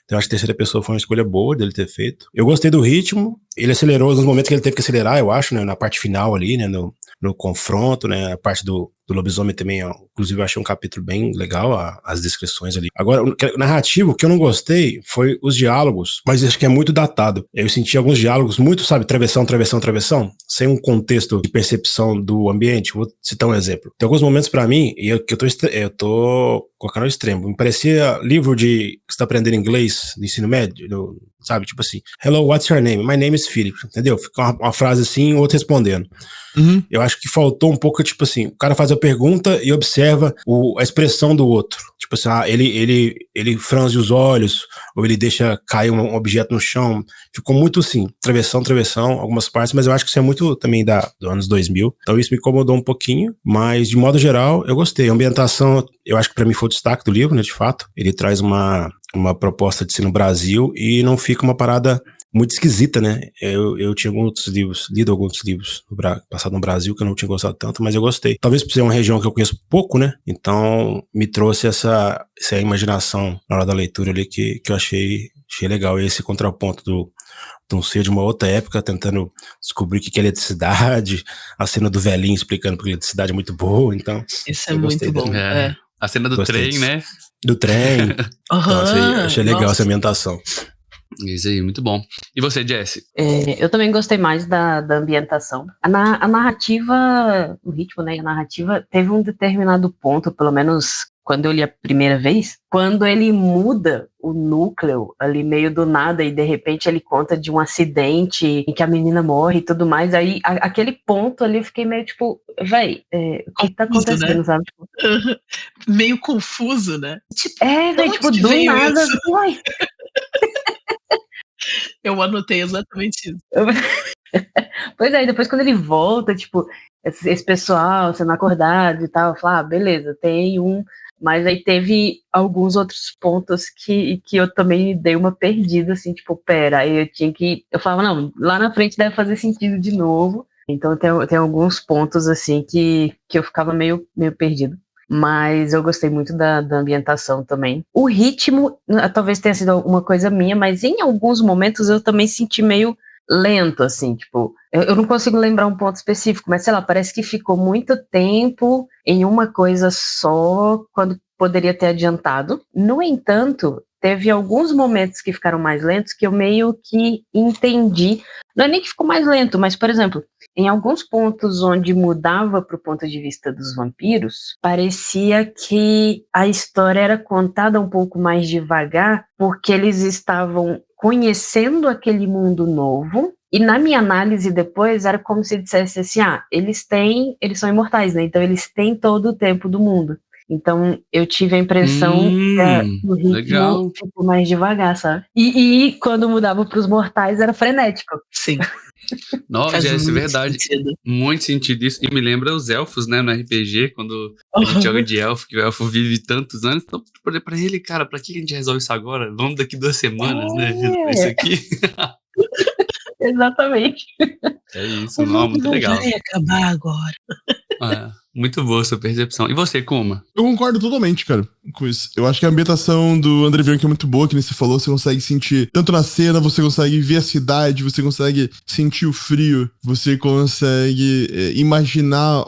Então eu acho que a terceira pessoa foi uma escolha boa dele ter feito. Eu gostei do ritmo, ele acelerou nos momentos que ele teve que acelerar, eu acho, né? Na parte final ali, né? No confronto, né? A parte do lobisomem também, inclusive eu achei um capítulo bem legal, as descrições ali. Agora, o narrativo, o que eu não gostei foi os diálogos, mas acho que é muito datado. Eu senti alguns diálogos muito, sabe, travessão, sem um contexto de percepção do ambiente. Vou citar um exemplo. Tem alguns momentos pra mim, e eu tô colocando ao extremo, me parecia livro que você tá aprendendo inglês no ensino médio, sabe, tipo assim, hello, what's your name? My name is Philip, entendeu? Fica uma frase assim, o outro respondendo. Uhum. Eu acho que faltou um pouco, tipo assim, o cara faz a pergunta e observa a expressão do outro. Tipo assim, ele franze os olhos, ou ele deixa cair um objeto no chão. Ficou muito assim, travessão, algumas partes, mas eu acho que isso é muito também do anos 2000. Então isso me incomodou um pouquinho, mas de modo geral, eu gostei. A ambientação, eu acho que pra mim foi o destaque do livro, né, de fato. Ele traz uma proposta de ser no Brasil e não fica uma parada muito esquisita, né? Eu tinha lido alguns livros passado no Brasil que eu não tinha gostado tanto, mas eu gostei. Talvez por ser uma região que eu conheço pouco, né? Então me trouxe essa imaginação na hora da leitura ali que eu achei legal. E esse contraponto de um ser de uma outra época tentando descobrir o que é eletricidade, a cena do velhinho explicando porque a eletricidade é muito boa, então... Isso é muito bom. A cena do Gostei trem, disso. né? Do trem. Então, achei legal essa ambientação. Isso aí, muito bom. E você, Jessie? Eu também gostei mais da ambientação. A narrativa, o ritmo, né? A narrativa teve um determinado ponto, pelo menos quando eu li a primeira vez, quando ele muda o núcleo ali meio do nada e de repente ele conta de um acidente em que a menina morre e tudo mais, aí aquele ponto ali eu fiquei meio tipo, véi, o que tá acontecendo, né? Sabe? Tipo, meio confuso, né? Tipo, véi, tipo, do nada, uai. Eu anotei exatamente isso. Pois é, depois quando ele volta, tipo, esse pessoal sendo acordado e tal, eu falo, beleza, tem um... Mas aí teve alguns outros pontos que eu também dei uma perdida, assim, tipo, pera, aí eu falava, não, lá na frente deve fazer sentido de novo. Então tem alguns pontos, assim, que eu ficava meio perdido. Mas eu gostei muito da ambientação também. O ritmo, talvez tenha sido uma coisa minha, mas em alguns momentos eu também senti meio lento, assim, tipo, eu não consigo lembrar um ponto específico, mas sei lá, parece que ficou muito tempo em uma coisa só, quando poderia ter adiantado. No entanto, teve alguns momentos que ficaram mais lentos que eu meio que entendi, não é nem que ficou mais lento, mas, por exemplo, em alguns pontos onde mudava para o ponto de vista dos vampiros, parecia que a história era contada um pouco mais devagar, porque eles estavam conhecendo aquele mundo novo, e na minha análise depois era como se dissesse assim, eles são imortais, né? Então eles têm todo o tempo do mundo. Então eu tive a impressão que o ritmo ficou mais devagar, sabe? E quando mudava para os mortais era frenético. Sim. Nossa, é verdade. Muito sentido isso. E me lembra os elfos, né, no RPG, quando a gente joga de elfo, que o elfo vive tantos anos. Então, pra ele, cara, pra que a gente resolve isso agora? Vamos daqui 2 semanas, né? Isso aqui. Exatamente. É isso, não, muito legal. Vai acabar agora. Muito boa sua percepção. E você, Kuma? Eu concordo totalmente, cara, com isso. Eu acho que a ambientação do André Bianchi é muito boa, que nem você falou. Você consegue sentir, tanto na cena, você consegue ver a cidade, você consegue sentir o frio, você consegue imaginar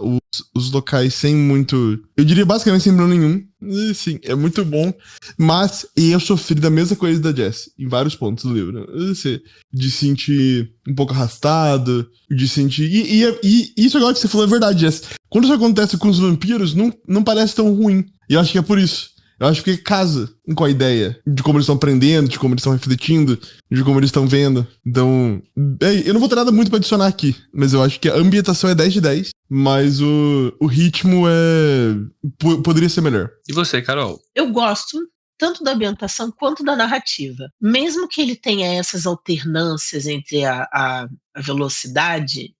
os locais sem muito... Eu diria basicamente sem problema nenhum. E, sim, é muito bom. Mas eu sofri da mesma coisa da Jess, em vários pontos do livro. De sentir um pouco arrastado, de sentir... E isso agora que você falou é verdade, Jess. Quando isso acontece com os vampiros, não parece tão ruim. E eu acho que é por isso. Eu acho que casa com a ideia de como eles estão aprendendo, de como eles estão refletindo, de como eles estão vendo. Então, eu não vou ter nada muito pra adicionar aqui, mas eu acho que a ambientação é 10 de 10, mas o ritmo poderia ser melhor. E você, Carol? Eu gosto tanto da ambientação quanto da narrativa. Mesmo que ele tenha essas alternâncias entre a velocidade,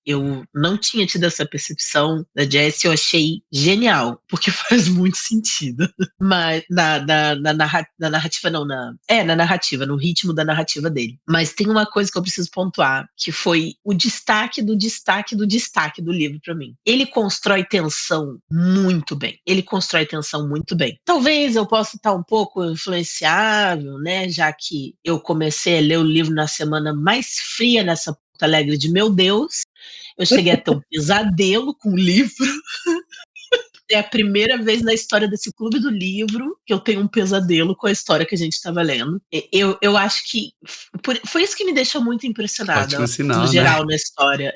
eu não tinha tido essa percepção da Jess, eu achei genial, porque faz muito sentido. Mas na narrativa, não, na narrativa, no ritmo da narrativa dele. Mas tem uma coisa que eu preciso pontuar, que foi o destaque do destaque do destaque do livro pra mim. Ele constrói tensão muito bem. Talvez eu possa estar um pouco influenciável, né, já que eu comecei a ler o livro na semana mais fria nessa Porto Alegre de meu Deus. Eu cheguei a ter um pesadelo com o livro. É a primeira vez na história desse clube do livro que eu tenho um pesadelo com a história que a gente estava lendo. Eu acho que foi isso que me deixou muito impressionada. Ótimo sinal, no geral, né? na história.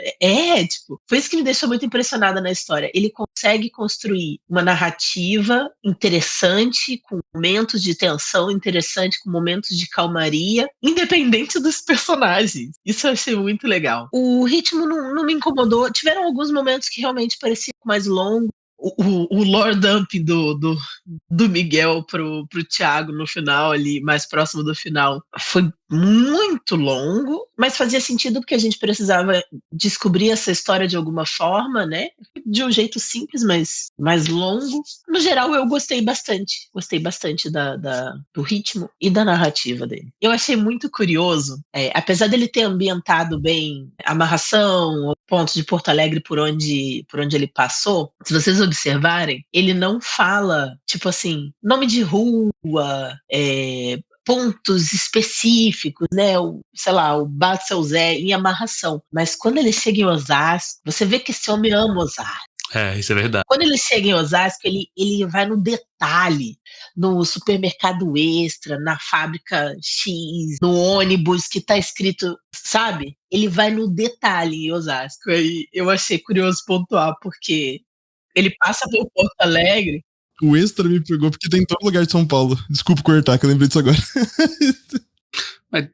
Foi isso que me deixou muito impressionada na história. Ele consegue construir uma narrativa interessante, com momentos de tensão interessante, com momentos de calmaria, independente dos personagens. Isso eu achei muito legal. O ritmo não me incomodou. Tiveram alguns momentos que realmente pareciam mais longos. O lore dumping do Miguel pro Thiago no final ali, mais próximo do final, foi muito longo, mas fazia sentido porque a gente precisava descobrir essa história de alguma forma, né? De um jeito simples, mas mais longo. No geral, eu gostei bastante do ritmo e da narrativa dele. Eu achei muito curioso, apesar dele ter ambientado bem a amarração, pontos de Porto Alegre por onde ele passou, se vocês observarem, ele não fala, tipo assim, nome de rua, pontos específicos, né? Sei lá, o Bar Seu Zé em amarração. Mas quando ele chega em Osasco, você vê que esse homem ama Osasco. Isso é verdade. Quando ele chega em Osasco, ele vai no detalhe, no supermercado Extra, na fábrica X, no ônibus que tá escrito, sabe? Ele vai no detalhe em Osasco. E eu achei curioso pontuar, porque ele passa por Porto Alegre. O Extra me pegou porque tem em todo lugar de São Paulo. Desculpa cortar, que eu lembrei disso agora. Mas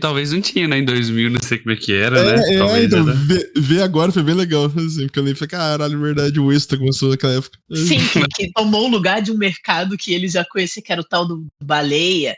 talvez não tinha, né? Em 2000, não sei como é que era, né? Talvez então, ver agora foi bem legal, assim, porque eu nem falei, caralho, verdade, o Extra começou naquela época. Sim, que tomou o lugar de um mercado que ele já conhecia, que era o tal do Baleia.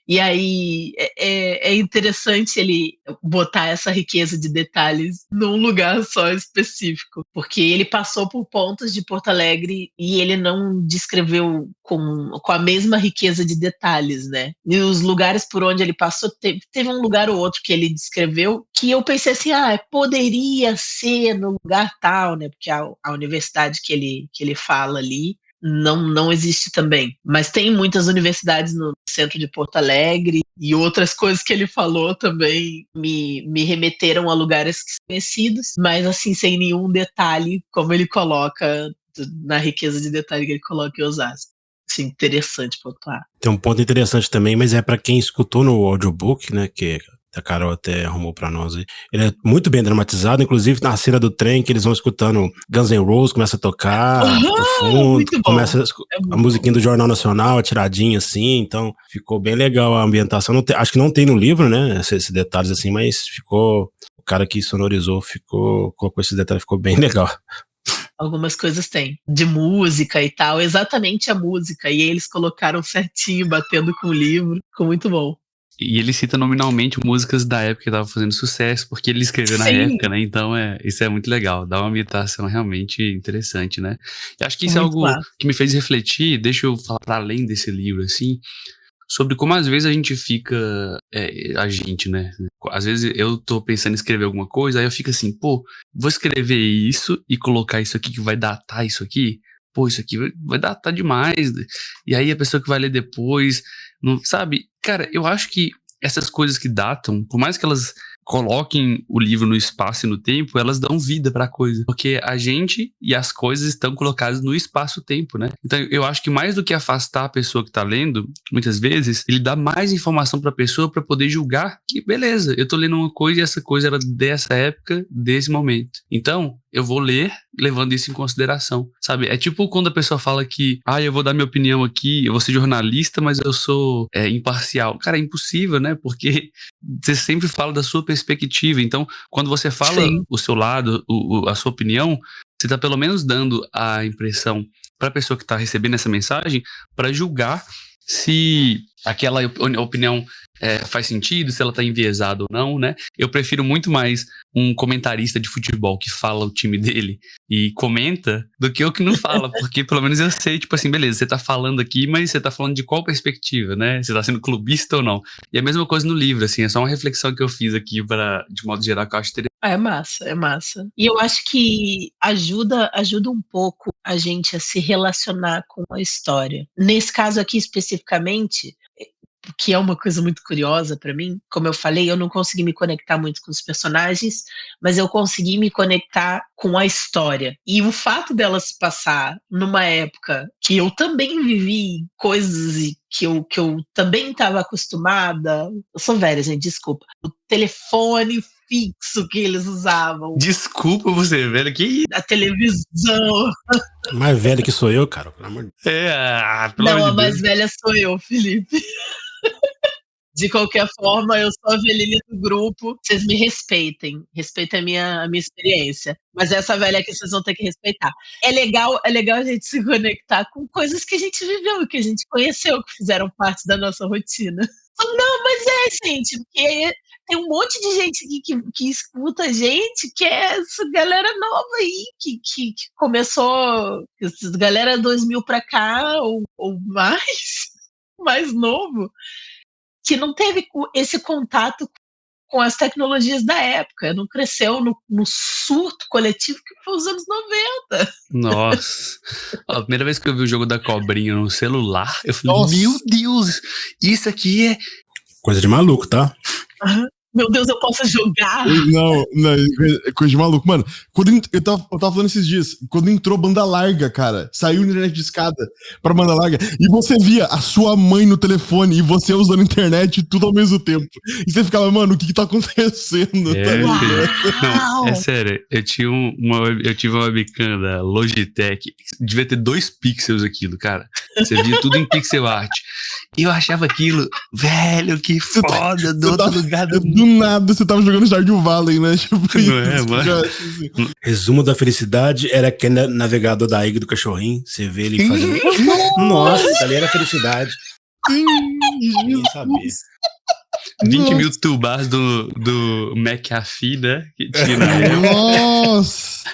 E aí é interessante ele botar essa riqueza de detalhes num lugar só específico, porque ele passou por pontos de Porto Alegre e ele não descreveu com a mesma riqueza de detalhes, né? E os lugares por onde ele passou, teve um lugar ou outro que ele descreveu que eu pensei assim, poderia ser no lugar tal, né? Porque a universidade que ele fala ali não existe também. Mas tem muitas universidades no centro de Porto Alegre e outras coisas que ele falou também me remeteram a lugares conhecidos, mas assim, sem nenhum detalhe, como ele coloca, na riqueza de detalhe que ele coloca em Osasco. Assim, interessante pontuar. Tem um ponto interessante também, mas é pra quem escutou no audiobook, né, que a Carol até arrumou pra nós aí. Ele é muito bem dramatizado, inclusive na cena do trem, que eles vão escutando Guns N' Roses, começa a tocar no fundo, começa a musiquinha do Jornal Nacional, tiradinha assim, então ficou bem legal a ambientação. Acho que não tem no livro, né, esses detalhes assim, mas ficou, o cara que sonorizou colocou esses detalhes, ficou bem legal. Algumas coisas tem, de música e tal, exatamente a música, e eles colocaram certinho, batendo com o livro, ficou muito bom. E ele cita nominalmente músicas da época que tava fazendo sucesso, porque ele escreveu na época, né? Então isso é muito legal, dá uma ambientação realmente interessante, né? E acho que isso é algo que me fez refletir, deixa eu falar para além desse livro, assim, sobre como às vezes a gente fica, a gente, né? Às vezes eu tô pensando em escrever alguma coisa, aí eu fico assim, pô, vou escrever isso e colocar isso aqui que vai datar isso aqui. Pô, isso aqui vai datar demais. E aí a pessoa que vai ler depois, não sabe? Cara, eu acho que essas coisas que datam, por mais que elas coloquem o livro no espaço e no tempo, elas dão vida pra coisa. Porque a gente e as coisas estão colocadas no espaço-tempo, né? Então eu acho que mais do que afastar a pessoa que tá lendo, muitas vezes, ele dá mais informação pra pessoa pra poder julgar que, beleza, eu tô lendo uma coisa e essa coisa era dessa época, desse momento. Então, eu vou ler levando isso em consideração, sabe? É tipo quando a pessoa fala que, eu vou dar minha opinião aqui, eu vou ser jornalista, mas eu sou imparcial. Cara, é impossível, né? Porque você sempre fala da sua perspectiva. Então, quando você fala o seu lado, a sua opinião, você tá pelo menos dando a impressão pra pessoa que tá recebendo essa mensagem pra julgar se aquela opinião faz sentido, se ela tá enviesada ou não, né? Eu prefiro muito mais um comentarista de futebol que fala o time dele e comenta do que eu que não fala, porque pelo menos eu sei, tipo assim, beleza, você tá falando aqui, mas você tá falando de qual perspectiva, né? Você tá sendo clubista ou não? E a mesma coisa no livro, assim, é só uma reflexão que eu fiz aqui de modo geral, que eu acho interessante. É massa, é massa. E eu acho que ajuda um pouco a gente a se relacionar com a história. Nesse caso aqui especificamente, que é uma coisa muito curiosa pra mim, como eu falei, eu não consegui me conectar muito com os personagens, mas eu consegui me conectar com a história. E o fato dela se passar numa época que eu também vivi coisas e que eu também estava acostumada. Eu sou velha, gente, desculpa. O telefone fixo que eles usavam. Desculpa você, velho, que... A televisão. Mais velho que sou eu, cara, pelo amor de Deus. Pelo amor Não, de a mais Deus. velha sou eu, Felipe. De qualquer forma, eu sou a velhinha do grupo. Vocês me respeitem. Respeitem a minha experiência. Mas essa velha aqui vocês vão ter que respeitar. É legal a gente se conectar com coisas que a gente viveu, que a gente conheceu, que fizeram parte da nossa rotina. Não, mas gente, porque tem um monte de gente aqui que escuta a gente, que é essa galera nova aí, que começou, essa galera 2000 pra cá, ou mais novo, que não teve esse contato com as tecnologias da época, não cresceu no surto coletivo que foi os anos 90. Nossa, a primeira vez que eu vi o jogo da cobrinha no celular, eu falei, Nossa. meu Deus, isso aqui é... Coisa de maluco, tá? Meu Deus, eu posso jogar? Não, é coisa de maluco. Mano, eu tava falando esses dias, quando entrou banda larga, cara, saiu internet de escada pra banda larga, e você via a sua mãe no telefone e você usando internet tudo ao mesmo tempo. E você ficava, mano, o que tá acontecendo? Tá ligado? Não, é sério, eu tive uma webcam da Logitech, devia ter 2 pixels aquilo, cara. Você via tudo em pixel art. E eu achava aquilo, velho, que foda, do outro lugar do mundo. Do nada você tava jogando Stardew Valley, né? Tipo, Não é, mano? Resumo da felicidade era aquele navegador da Ig do cachorrinho. Você vê ele fazendo. Nossa, ali era felicidade. Ninguém sabia. 20 mil tubars do McAfee, né? Que tinha na época. Nossa!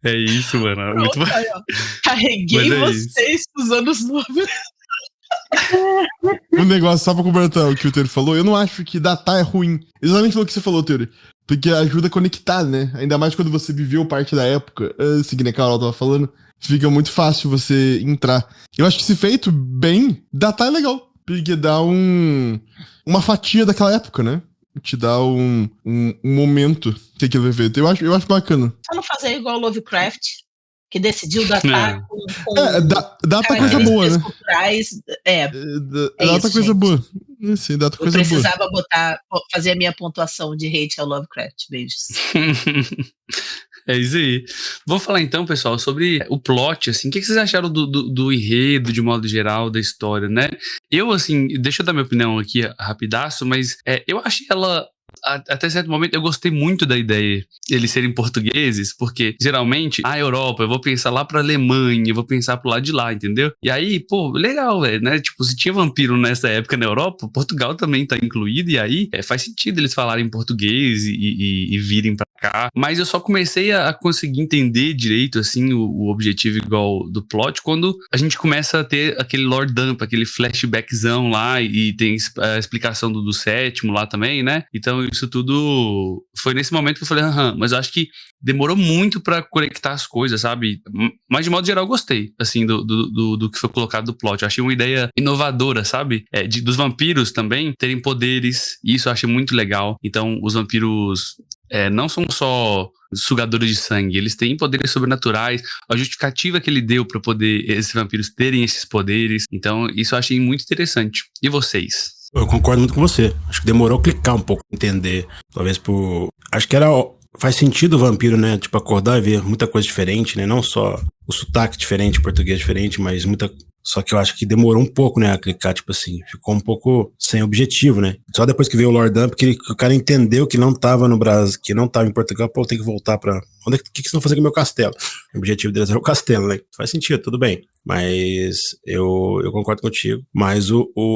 É isso, mano. Muito bom. Carreguei Mas é vocês pros anos 90. Um negócio, só pra completar o que o Teori falou, eu não acho que datar é ruim. Exatamente o que você falou, Teori. Porque ajuda a conectar, né? Ainda mais quando você viveu parte da época, seguindo a Carol tava falando, fica muito fácil você entrar. Eu acho que se feito bem, datar é legal. Porque dá uma fatia daquela época, né? Te dá um momento que aquilo foi feito. Eu acho bacana. Só não fazer igual Lovecraft, que decidiu datar com data coisa boa, né? culturais. Data isso, coisa gente. boa. Sim, data Eu coisa boa. precisava fazer a minha pontuação de hate ao Lovecraft. Beijos. É isso aí. Vamos falar então, pessoal, sobre o plot, assim. O que vocês acharam do enredo, de modo geral, da história, né? Eu, assim, deixa eu dar minha opinião aqui rapidaço, mas eu achei ela... Até certo momento eu gostei muito da ideia de eles serem portugueses, porque geralmente a Europa, eu vou pensar lá pra Alemanha, eu vou pensar pro lado de lá, entendeu? E aí, pô, legal, né? Tipo, se tinha vampiro nessa época na Europa, Portugal também tá incluído, e aí faz sentido eles falarem português e virem pra cá. Mas eu só comecei a conseguir entender direito, assim, o objetivo igual do plot quando a gente começa a ter aquele lore dump, aquele flashbackzão lá, e tem a explicação do sétimo lá também, né? Então isso tudo foi nesse momento que eu falei, mas eu acho que demorou muito pra conectar as coisas, sabe? Mas de modo geral eu gostei, assim, do que foi colocado do plot. Eu achei uma ideia inovadora, sabe? Dos vampiros também terem poderes, e isso eu achei muito legal. Então os vampiros não são só sugadores de sangue, eles têm poderes sobrenaturais, a justificativa que ele deu pra poder esses vampiros terem esses poderes, então isso eu achei muito interessante. E vocês? Eu concordo muito com você. Acho que demorou a clicar um pouco, entender. Talvez por... Acho que faz sentido o vampiro, né? Tipo, acordar e ver muita coisa diferente, né? Não só o sotaque diferente, o português diferente, mas muita... Só que eu acho que demorou um pouco, né, a clicar, tipo assim, ficou um pouco sem objetivo, né? Só depois que veio o Lore Dump, que o cara entendeu que não tava no Brasil, que não tava em Portugal, pô, tem que voltar pra... O que vocês estão fazendo com o meu castelo? O objetivo deles era o castelo, né? Faz sentido, tudo bem. Mas eu concordo contigo. Mas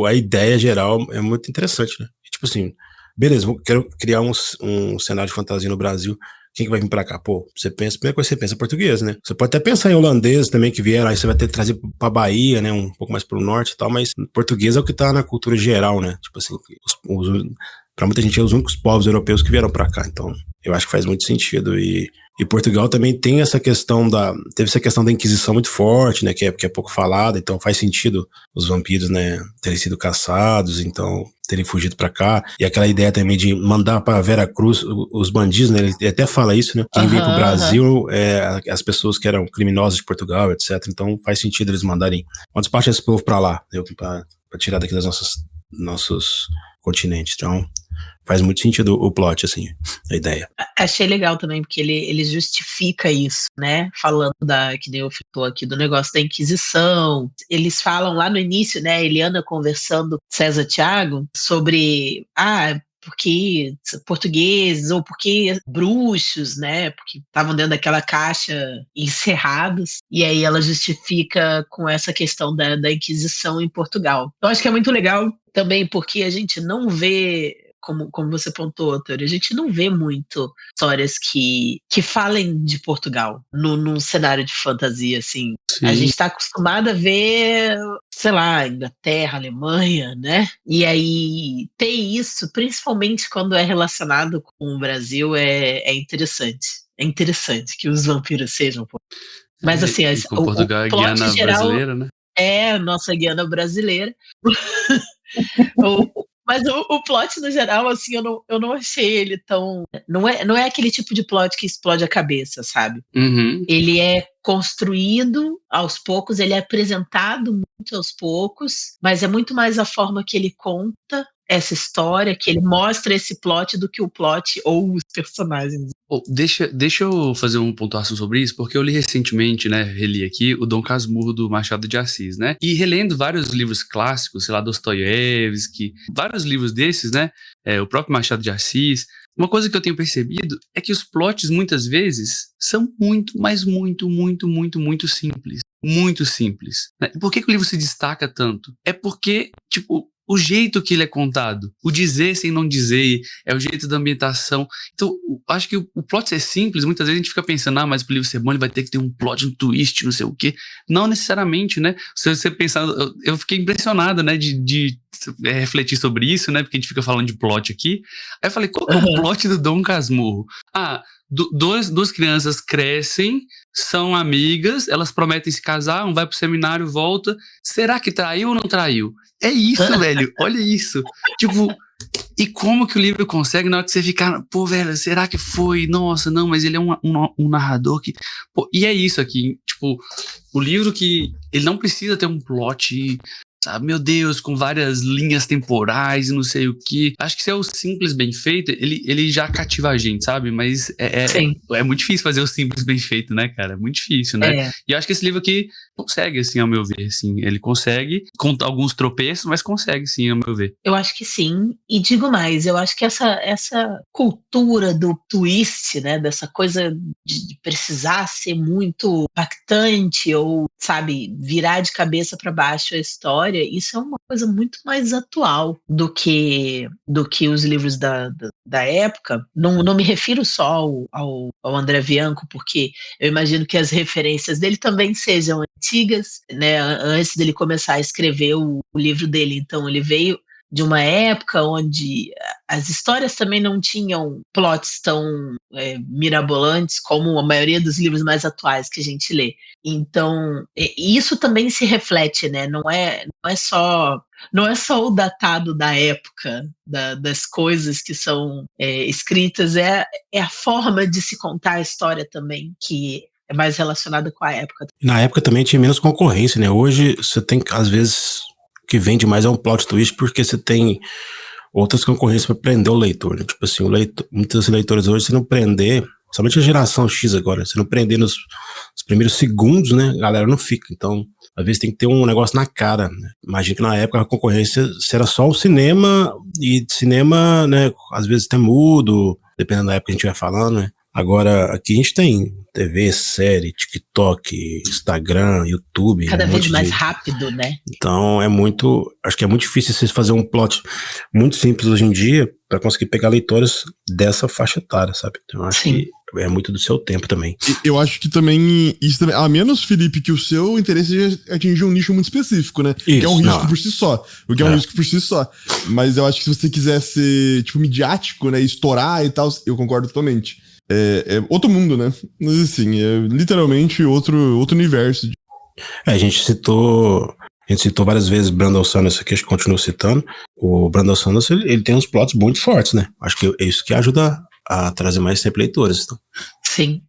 a ideia geral é muito interessante, né? Tipo assim, beleza, quero criar um cenário de fantasia no Brasil. Quem que vai vir pra cá? Pô, você pensa, a primeira coisa que você pensa é português, né? Você pode até pensar em holandês também que vieram, aí você vai ter que trazer pra Bahia, né? Um pouco mais pro norte e tal, mas português é o que tá na cultura geral, né? Tipo assim, pra muita gente é os únicos povos europeus que vieram pra cá, então eu acho que faz muito sentido. E Portugal também tem essa questão teve essa questão da Inquisição muito forte, né? Que é pouco falada, então faz sentido os vampiros, né? Terem sido caçados, então terem fugido pra cá. E aquela ideia também de mandar pra Vera Cruz os bandidos, né? Ele até fala isso, né? Quem veio pro Brasil as pessoas que eram criminosas de Portugal, etc. Então faz sentido eles mandarem uma parte desse povo pra lá, pra tirar daqui dos nossos continentes. Então faz muito sentido o plot, assim, a ideia. Achei legal também, porque ele justifica isso, né? Falando que nem eu falou aqui, do negócio da Inquisição. Eles falam lá no início, né? Eliana conversando com César Thiago sobre, porque portugueses ou porque bruxos, né? Porque estavam dentro daquela caixa encerrados. E aí ela justifica com essa questão da Inquisição em Portugal. Eu acho que é muito legal também porque a gente não vê... Como você pontuou, Tori, a gente não vê muito histórias que falem de Portugal num cenário de fantasia, assim. Sim. A gente está acostumado a ver, sei lá, Inglaterra, Alemanha, né? E aí ter isso, principalmente quando é relacionado com o Brasil, é interessante. É interessante que os vampiros sejam. Mas assim, com Portugal é Guiana geral, brasileira, né? É a nossa Guiana brasileira. Mas o plot, no geral, assim, eu não achei ele tão... Não é aquele tipo de plot que explode a cabeça, sabe? Uhum. Ele é construído aos poucos, ele é apresentado muito aos poucos, mas é muito mais a forma que ele conta essa história, que ele mostra esse plot do que o plot ou os personagens. Deixa eu fazer uma pontuação sobre isso, porque eu li recentemente, né, reli aqui o Dom Casmurro do Machado de Assis, né, e relendo vários livros clássicos, sei lá, Dostoiévski, vários livros desses, né, o próprio Machado de Assis. Uma coisa que eu tenho percebido é que os plots, muitas vezes, são muito, mas muito, muito, muito, muito simples. Muito simples. Né? E por que o livro se destaca tanto? É porque, tipo, o jeito que ele é contado, o dizer sem não dizer, é o jeito da ambientação. Então, acho que o plot ser simples, muitas vezes a gente fica pensando, mas pro livro ser bom ele vai ter que ter um plot, um twist, não sei o quê. Não necessariamente, né? Se você pensar, eu fiquei impressionado, né, de refletir sobre isso, né, porque a gente fica falando de plot aqui. Aí eu falei, qual é o plot do Dom Casmurro? Duas crianças crescem, são amigas, elas prometem se casar, um vai pro seminário, volta. Será que traiu ou não traiu? É isso, velho, olha isso. Tipo, e como que o livro consegue, na hora que você ficar, pô, velho, será que foi? Nossa, não, mas ele é um narrador que... Pô, e é isso aqui, tipo, o livro que ele não precisa ter um plot... Sabe, meu Deus, com várias linhas temporais e não sei o que. Acho que se é o simples bem feito, ele já cativa a gente, sabe? Mas é muito difícil fazer o simples bem feito, né, cara? É muito difícil, né? E eu acho que esse livro aqui consegue, assim, ao meu ver, assim. Ele consegue, com alguns tropeços, mas consegue, sim, ao meu ver. Eu acho que sim, e digo mais, eu acho que essa cultura do twist, né, dessa coisa de precisar ser muito impactante ou, sabe, virar de cabeça para baixo a história, isso é uma coisa muito mais atual do que os livros da época. Não me refiro só ao André Bianco, porque eu imagino que as referências dele também sejam antigas, né, antes dele começar a escrever o livro dele. Então ele veio de uma época onde as histórias também não tinham plots tão mirabolantes como a maioria dos livros mais atuais que a gente lê. Então, isso também se reflete, né? Não é só o datado da época, das coisas que são escritas, é a forma de se contar a história também, que é mais relacionada com a época. Na época também tinha menos concorrência, né? Hoje você tem, às vezes, o que vende mais é um plot twist, porque você tem outras concorrências para prender o leitor, né? Tipo assim, muitos leitores hoje, se não prender, somente a geração X agora, se não prender nos primeiros segundos, né? A galera não fica. Então, às vezes tem que ter um negócio na cara, né? Imagina que na época a concorrência era só o cinema, e cinema, né? Às vezes até mudo, dependendo da época que a gente vai falando, né? Agora, aqui a gente tem TV, série, TikTok, Instagram, YouTube. Cada vez mais rápido, né? Então, acho que é muito difícil você fazer um plot muito simples hoje em dia para conseguir pegar leitores dessa faixa etária, sabe? Então, eu acho que é muito do seu tempo também. Eu acho que também, isso também, a menos, Felipe, que o seu interesse é atingir um nicho muito específico, né? Isso, que é um risco por si só. O que é um risco por si só. Mas eu acho que se você quiser ser, tipo, midiático, né? Estourar e tal, eu concordo totalmente. É outro mundo, né? Mas assim, é literalmente outro universo. A gente citou várias vezes Brandon Sanderson aqui, acho que continua citando. O Brandon Sanderson, ele tem uns plots muito fortes, né? Acho que é isso que ajuda a trazer mais sempre leitores. Então. Sim.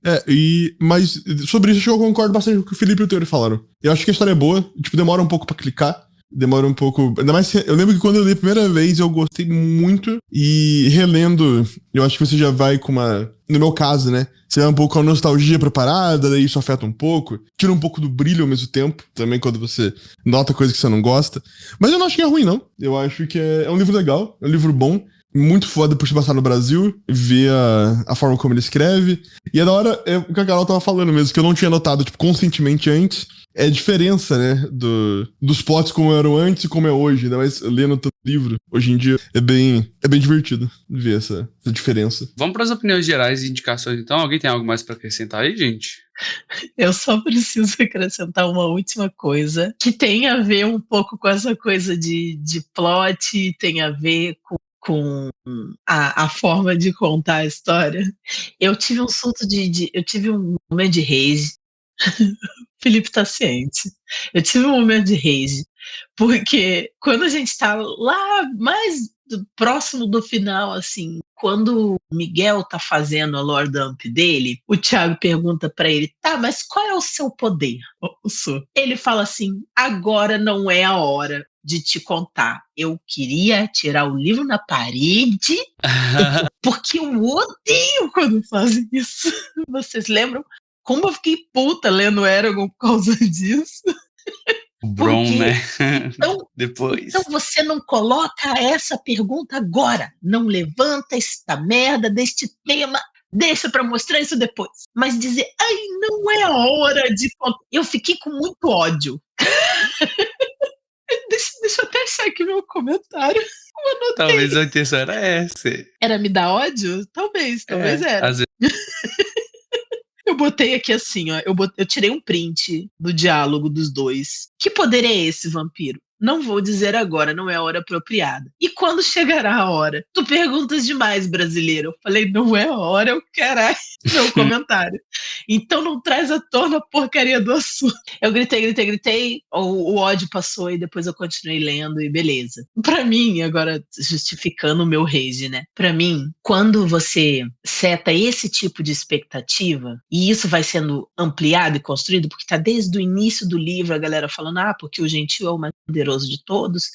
Mas sobre isso eu concordo bastante com o que o Felipe e o Teori falaram. Eu acho que a história é boa, tipo, demora um pouco pra clicar. Demora um pouco. Ainda mais. Eu lembro que quando eu li a primeira vez eu gostei muito. E relendo, eu acho que você já vai com uma. No meu caso, né? Você vai um pouco com a nostalgia preparada, daí isso afeta um pouco. Tira um pouco do brilho ao mesmo tempo. Também quando você nota coisa que você não gosta. Mas eu não acho que é ruim, não. Eu acho que é um livro legal, é um livro bom. Muito foda por se passar no Brasil, ver a forma como ele escreve. E é da hora, o que a Carol tava falando mesmo, que eu não tinha notado, tipo, conscientemente antes. É a diferença, né, dos plots como eram antes e como é hoje, ainda mais lendo tanto livro. Hoje em dia é bem divertido ver essa diferença. Vamos para as opiniões gerais e indicações, então. Alguém tem algo mais para acrescentar aí, gente? Eu só preciso acrescentar uma última coisa, que tem a ver um pouco com essa coisa de plot, tem a ver com a forma de contar a história. Eu tive um surto eu tive um momento de rage. Felipe tá ciente. Eu tive um momento de rage, porque quando a gente tá lá mais próximo do final, assim, quando o Miguel tá fazendo a lore dump dele, o Thiago pergunta pra ele, tá, mas qual é o seu poder? Ele fala assim, agora não é a hora de te contar. Eu queria tirar o livro na parede, porque eu odeio quando fazem isso. Vocês lembram? Como eu fiquei puta lendo Eragon por causa disso. O Bron, né? Então, depois. Então você não coloca essa pergunta agora. Não levanta esta merda deste tema. Deixa pra mostrar isso depois. Mas dizer, ai, não é a hora de... Eu fiquei com muito ódio. Deixa eu até achar aqui meu comentário. Talvez a intenção era essa. Era me dar ódio? Talvez era. Às vezes. Eu botei aqui assim, ó. Eu tirei um print do diálogo dos dois. Que poder é esse, vampiro? Não vou dizer agora, não é a hora apropriada. E quando chegará a hora? Tu perguntas demais, brasileiro. Eu falei, não é a hora, eu caralho. Meu comentário. Então não traz à tona a porcaria do assunto. Eu gritei. O ódio passou e depois eu continuei lendo e beleza. Pra mim, agora justificando o meu rage, né? Pra mim, quando você seta esse tipo de expectativa, e isso vai sendo ampliado e construído, porque tá desde o início do livro a galera falando, porque o gentil é o mais poderoso de todos,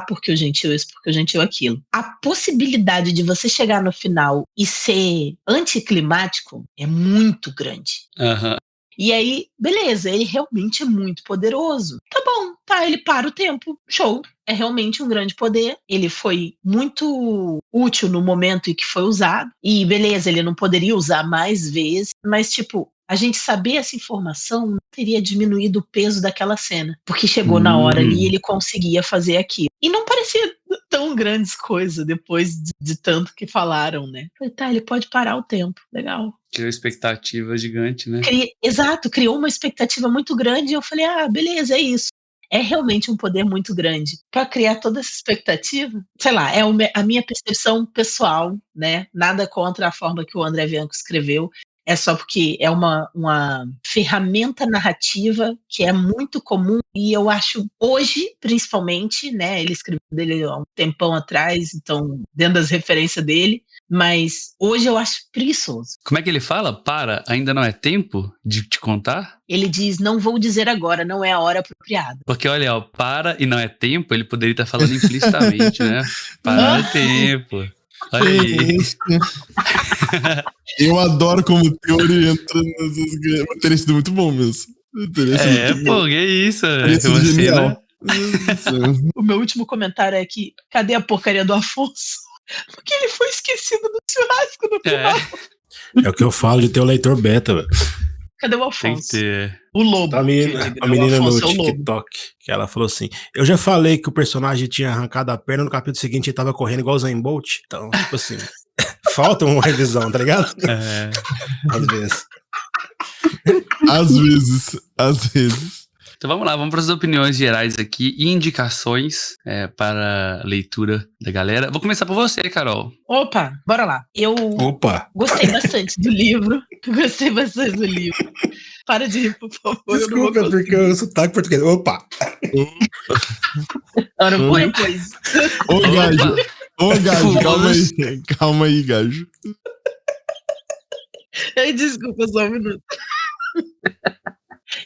porque o gentil isso, porque o gentil aquilo. A possibilidade de você chegar no final e ser anticlimático é muito grande. Uhum. E aí, beleza, ele realmente é muito poderoso. Tá bom, tá, ele para o tempo. Show. É realmente um grande poder. Ele foi muito útil no momento em que foi usado. E beleza, ele não poderia usar mais vezes, mas tipo, a gente saber essa informação não teria diminuído o peso daquela cena. Porque chegou na hora ali e ele conseguia fazer aquilo. E não parecia tão grandes coisas depois de tanto que falaram, né? Falei, tá, ele pode parar o tempo. Legal. Criou expectativa gigante, né? Exato, criou uma expectativa muito grande e eu falei, beleza, é isso. É realmente um poder muito grande. Para criar toda essa expectativa, sei lá, é a minha percepção pessoal, né? Nada contra a forma que o André Bianco escreveu. É só porque é uma ferramenta narrativa que é muito comum e eu acho hoje, principalmente, né? Ele escreveu dele há um tempão atrás, então dentro das referências dele, mas hoje eu acho preguiçoso. Como é que ele fala? Para, ainda não é tempo de te contar? Ele diz, não vou dizer agora, não é a hora apropriada. Porque, olha, ó, para e não é tempo, ele poderia estar falando implicitamente, né? Para é tempo. Olha aí. Eu adoro como o teoria entra nessas... Teria sido muito bom mesmo. Pô, que isso? Teria sido genial. O meu último comentário é que, cadê a porcaria do Afonso? Porque ele foi esquecido do churrasco no final. É o que eu falo de ter o leitor beta, velho. Cadê o Tem que Afonso? ter. O lobo. A menina no TikTok, que ela falou assim, eu já falei que o personagem tinha arrancado a perna, no capítulo seguinte ele tava correndo igual o Zayn Bolt. Então, tipo assim, falta uma revisão, tá ligado? Às vezes. Às vezes. Então vamos lá, vamos para as opiniões gerais aqui e indicações para a leitura da galera. Vou começar por você, Carol. Opa, bora lá. Eu gostei bastante do livro. Para de rir, por favor. Desculpa, porque o sotaque português. Opa! Por depois. Ô, Gajo, calma aí, Gajo. Desculpa, só um minuto.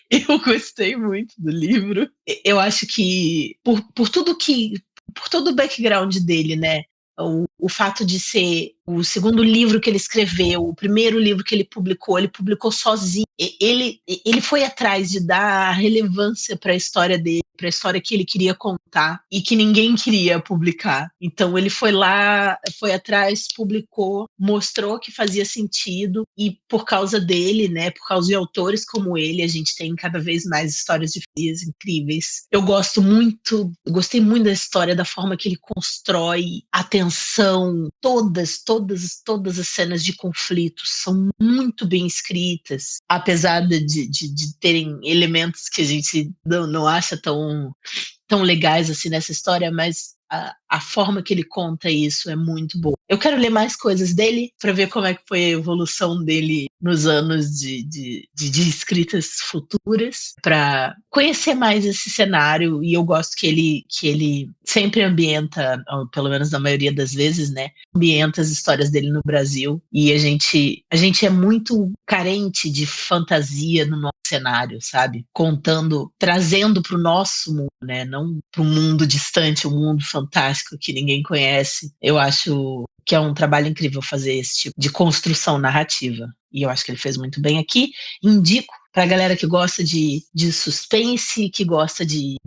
Eu gostei muito do livro. Eu acho que por todo o background dele, né? O fato de ser o segundo livro que ele escreveu, o primeiro livro que ele publicou sozinho. Ele foi atrás de dar relevância para a história dele, para a história que ele queria contar e que ninguém queria publicar. Então ele foi lá, foi atrás, publicou, mostrou que fazia sentido e por causa dele, né, por causa de autores como ele, a gente tem cada vez mais histórias de vidas incríveis. Eu gostei muito da história, da forma que ele constrói a tensão, todas as cenas de conflito são muito bem escritas, apesar de terem elementos que a gente não acha tão legais assim nessa história, mas a forma que ele conta isso é muito boa. Eu quero ler mais coisas dele para ver como é que foi a evolução dele nos anos de escritas futuras, para conhecer mais esse cenário, e eu gosto que ele sempre ambienta, pelo menos na maioria das vezes, né, ambienta as histórias dele no Brasil, e a gente é muito carente de fantasia no nosso cenário, sabe? Trazendo para o nosso mundo, né, não para um mundo distante, um mundo fantástico que ninguém conhece. Eu acho que é um trabalho incrível fazer esse tipo de construção narrativa. E eu acho que ele fez muito bem aqui. Indico pra galera que gosta de suspense, que gosta de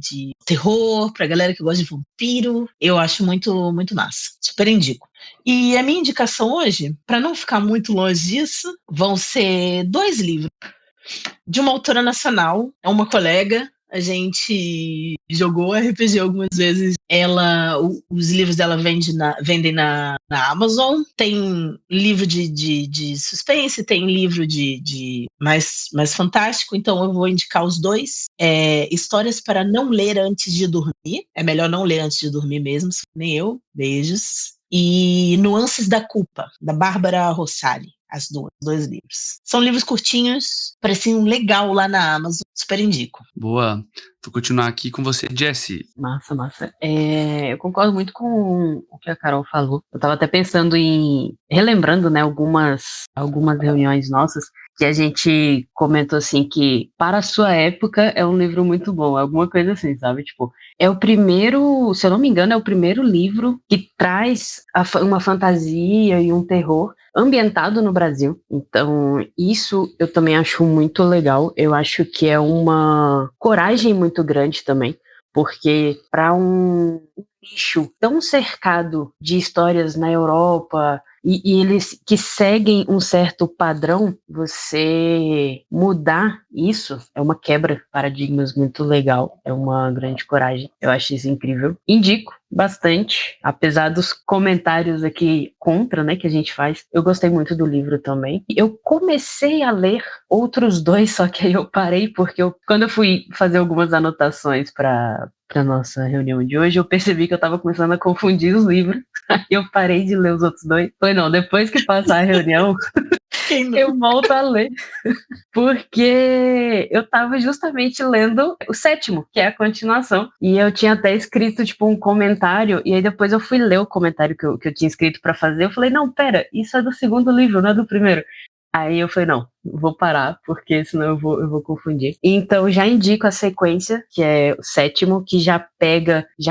terror, pra galera que gosta de vampiro. Eu acho muito, muito massa. Super indico. E a minha indicação hoje, para não ficar muito longe disso, vão ser 2 livros. De uma autora nacional, é uma colega. A gente jogou RPG algumas vezes. Os livros dela vendem na Amazon. Tem livro de suspense, tem livro de mais fantástico. Então eu vou indicar os 2. Histórias para não ler antes de dormir. É melhor não ler antes de dormir mesmo, nem eu. Beijos. E Nuances da Culpa, da Bárbara Rossari. Os 2 livros. São livros curtinhos, pareciam legal lá na Amazon. Super indico. Boa. Vou continuar aqui com você, Jessie. Massa. Eu concordo muito com o que a Carol falou. Eu tava até pensando relembrando, né, algumas reuniões nossas. que a gente comentou assim que para a sua época é um livro muito bom, alguma coisa assim, sabe? Tipo, é o primeiro, se eu não me engano, é o primeiro livro que traz uma fantasia e um terror ambientado no Brasil. Então, isso eu também acho muito legal. Eu acho que é uma coragem muito grande também, porque para um nicho tão cercado de histórias na Europa e eles que seguem um certo padrão, você mudar isso é uma quebra de paradigmas muito legal, é uma grande coragem, eu acho isso incrível. Indico bastante, apesar dos comentários aqui contra, né, que a gente faz, eu gostei muito do livro também. Eu comecei a ler outros dois, só que aí eu parei porque quando eu fui fazer algumas anotações para nossa reunião de hoje, eu percebi que eu estava começando a confundir os livros. Aí eu parei de ler os outros dois. Falei, não, depois que passar a reunião, eu volto a ler. Porque eu estava justamente lendo o sétimo, que é a continuação. E eu tinha até escrito, tipo, um comentário. E aí depois eu fui ler o comentário que eu tinha escrito para fazer. Eu falei, não, pera, isso é do segundo livro, não é do primeiro. Aí eu falei, não, vou parar, porque senão eu vou confundir. Então já indico a sequência, que é o sétimo, que já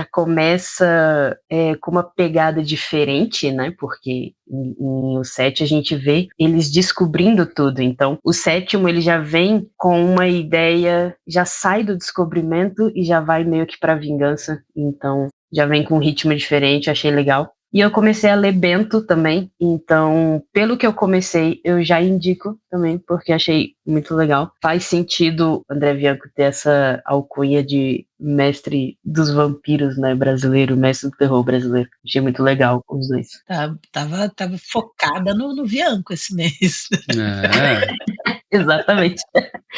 começa com uma pegada diferente, né? Porque em o 7 a gente vê eles descobrindo tudo. Então o sétimo ele já vem com uma ideia, já sai do descobrimento e já vai meio que pra vingança. Então já vem com um ritmo diferente, achei legal. E eu comecei a ler Bento também, então, pelo que eu comecei, eu já indico também, porque achei muito legal. Faz sentido André Bianco ter essa alcunha de mestre dos vampiros, né, brasileiro, mestre do terror brasileiro. Achei muito legal os dois. Tava focada no Bianco esse mês. Exatamente.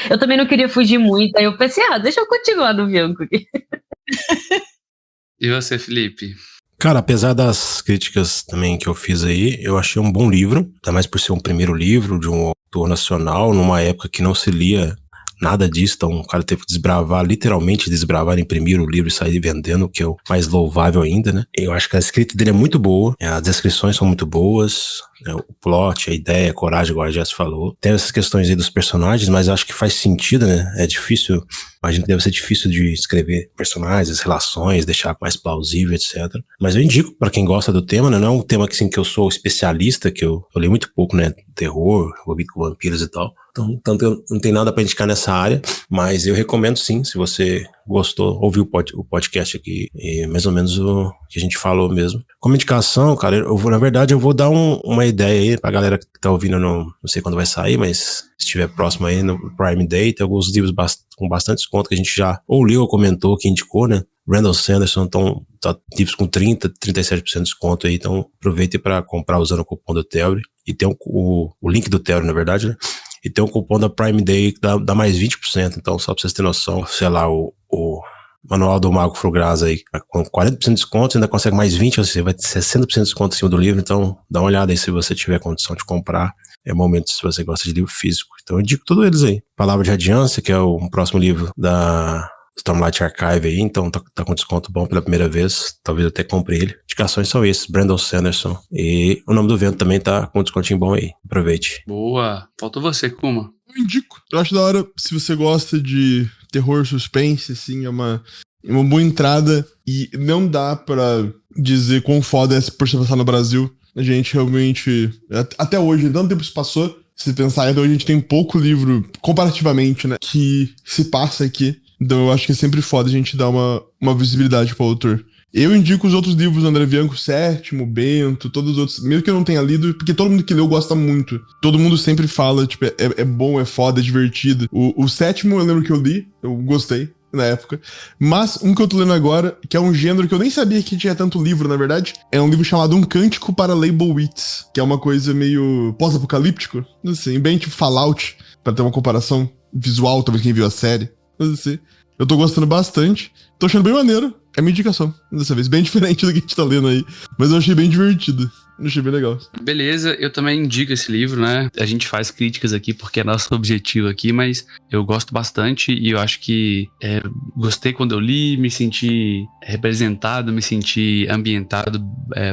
Eu também não queria fugir muito, aí eu pensei, deixa eu continuar no Bianco aqui. E você, Felipe? Cara, apesar das críticas também que eu fiz aí, eu achei um bom livro, ainda mais por ser um primeiro livro de um autor nacional, numa época que não se lia nada disso, então o cara teve que literalmente desbravar, imprimir o livro e sair vendendo, que é o mais louvável ainda, né? Eu acho que a escrita dele é muito boa, as descrições são muito boas, o plot, a ideia, a coragem, igual a Jess falou. Tem essas questões aí dos personagens, mas eu acho que faz sentido, né? É difícil, imagino que deve ser difícil de escrever personagens, as relações, deixar mais plausível, etc. Mas eu indico pra quem gosta do tema, né? Não é um tema que, assim, que eu sou especialista, que eu li muito pouco, né? Terror, envolvido com vampiros e tal. Então, tanto não tem nada pra indicar nessa área, mas eu recomendo sim, se você gostou, ouviu o podcast aqui, e mais ou menos o que a gente falou mesmo. Como indicação, cara, na verdade, eu vou dar uma ideia aí pra galera que tá ouvindo, não sei quando vai sair, mas se estiver próximo aí no Prime Day, tem alguns livros com bastante desconto que a gente já ou leu ou comentou, que indicou, né? Randall Sanderson, então, tá livros com 37% de desconto aí, então aproveitem para comprar usando o cupom do Theory. E tem o link do Theory, na verdade, né? E tem um cupom da Prime Day que dá mais 20%, então só pra vocês terem noção, sei lá, o Manual do Mago Frugraz aí, com 40% de desconto, você ainda consegue mais 20%, ou seja, vai ter 60% de desconto em cima do livro, então dá uma olhada aí se você tiver condição de comprar, é o momento se você gosta de livro físico. Então eu indico todos eles aí. Palavra de Radiância, que é o próximo livro da Stormlight Archive aí, então tá com desconto bom pela primeira vez, talvez eu até compre ele. Indicações são esses, Brandon Sanderson. E o Nome do Vento também tá com descontinho bom aí, aproveite. Boa, faltou você, Kuma. Eu indico, eu acho da hora, se você gosta de terror, suspense, assim, é uma boa entrada e não dá pra dizer quão foda é por se passar no Brasil. A gente realmente, até hoje, tanto tempo se passou, se pensar, então a gente tem pouco livro, comparativamente, né, que se passa aqui. Então eu acho que é sempre foda a gente dar uma visibilidade pro autor. Eu indico os outros livros do André Bianco, Sétimo, Bento, todos os outros, mesmo que eu não tenha lido, porque todo mundo que leu gosta muito. Todo mundo sempre fala, tipo, é bom, é foda, é divertido. O Sétimo eu lembro que eu li, eu gostei na época. Mas um que eu tô lendo agora, que é um gênero que eu nem sabia que tinha tanto livro, na verdade, é um livro chamado Um Cântico para Leibowitz, que é uma coisa meio pós-apocalíptico, assim, bem tipo Fallout, pra ter uma comparação visual, talvez quem viu a série. Mas assim, eu tô gostando bastante, tô achando bem maneiro. É minha indicação, dessa vez, bem diferente do que a gente tá lendo aí, mas eu achei bem divertido. Eu achei bem legal. Beleza, eu também indico esse livro, né? A gente faz críticas aqui porque é nosso objetivo aqui, mas eu gosto bastante e eu acho que gostei quando eu li, me senti representado, me senti ambientado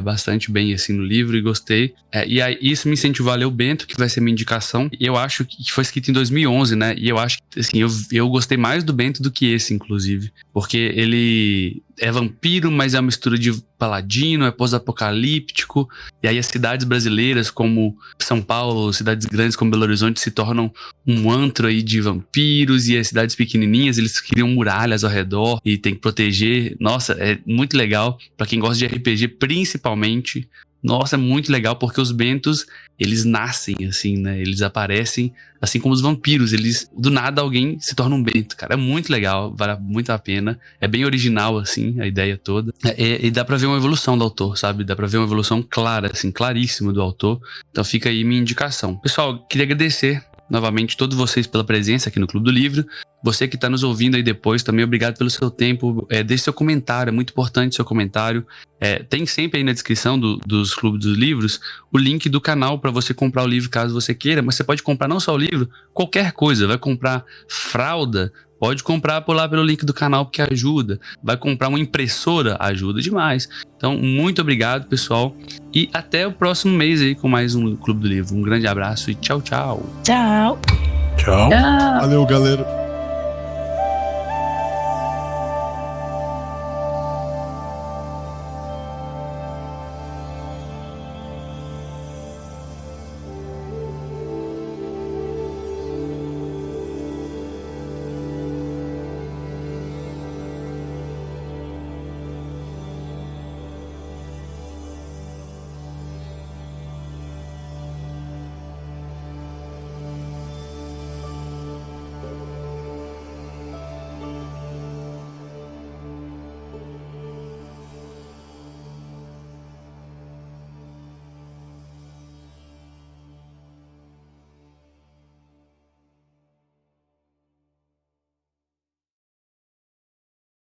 bastante bem assim no livro e gostei. E aí isso me incentivou a ler o Bento, que vai ser minha indicação. E eu acho que foi escrito em 2011, né? E eu acho que assim, eu gostei mais do Bento do que esse, inclusive. Porque ele é vampiro, mas é uma mistura de paladino, é pós-apocalíptico. E aí as cidades brasileiras como São Paulo, cidades grandes como Belo Horizonte se tornam um antro aí de vampiros. E as cidades pequenininhas, eles criam muralhas ao redor e tem que proteger. Nossa, é muito legal pra quem gosta de RPG, principalmente. Nossa, é muito legal porque os Bentos, eles nascem assim, né? Eles aparecem assim como os vampiros. Eles, do nada, alguém se torna um Bento, cara. É muito legal, vale muito a pena. É bem original, assim, a ideia toda. E dá pra ver uma evolução do autor, sabe? Dá pra ver uma evolução clara, assim, claríssima do autor. Então fica aí minha indicação. Pessoal, queria agradecer novamente todos vocês pela presença aqui no Clube do Livro. Você que está nos ouvindo aí depois, também obrigado pelo seu tempo. Deixe seu comentário, é muito importante seu comentário. Tem sempre aí na descrição dos Clubes dos Livros o link do canal para você comprar o livro caso você queira, mas você pode comprar não só o livro, qualquer coisa. Vai comprar fralda, pode comprar por lá pelo link do canal porque ajuda. Vai comprar uma impressora, ajuda demais. Então, muito obrigado, pessoal. E até o próximo mês aí com mais um Clube do Livro. Um grande abraço e tchau, tchau. Tchau. Tchau. Tchau. Valeu, galera.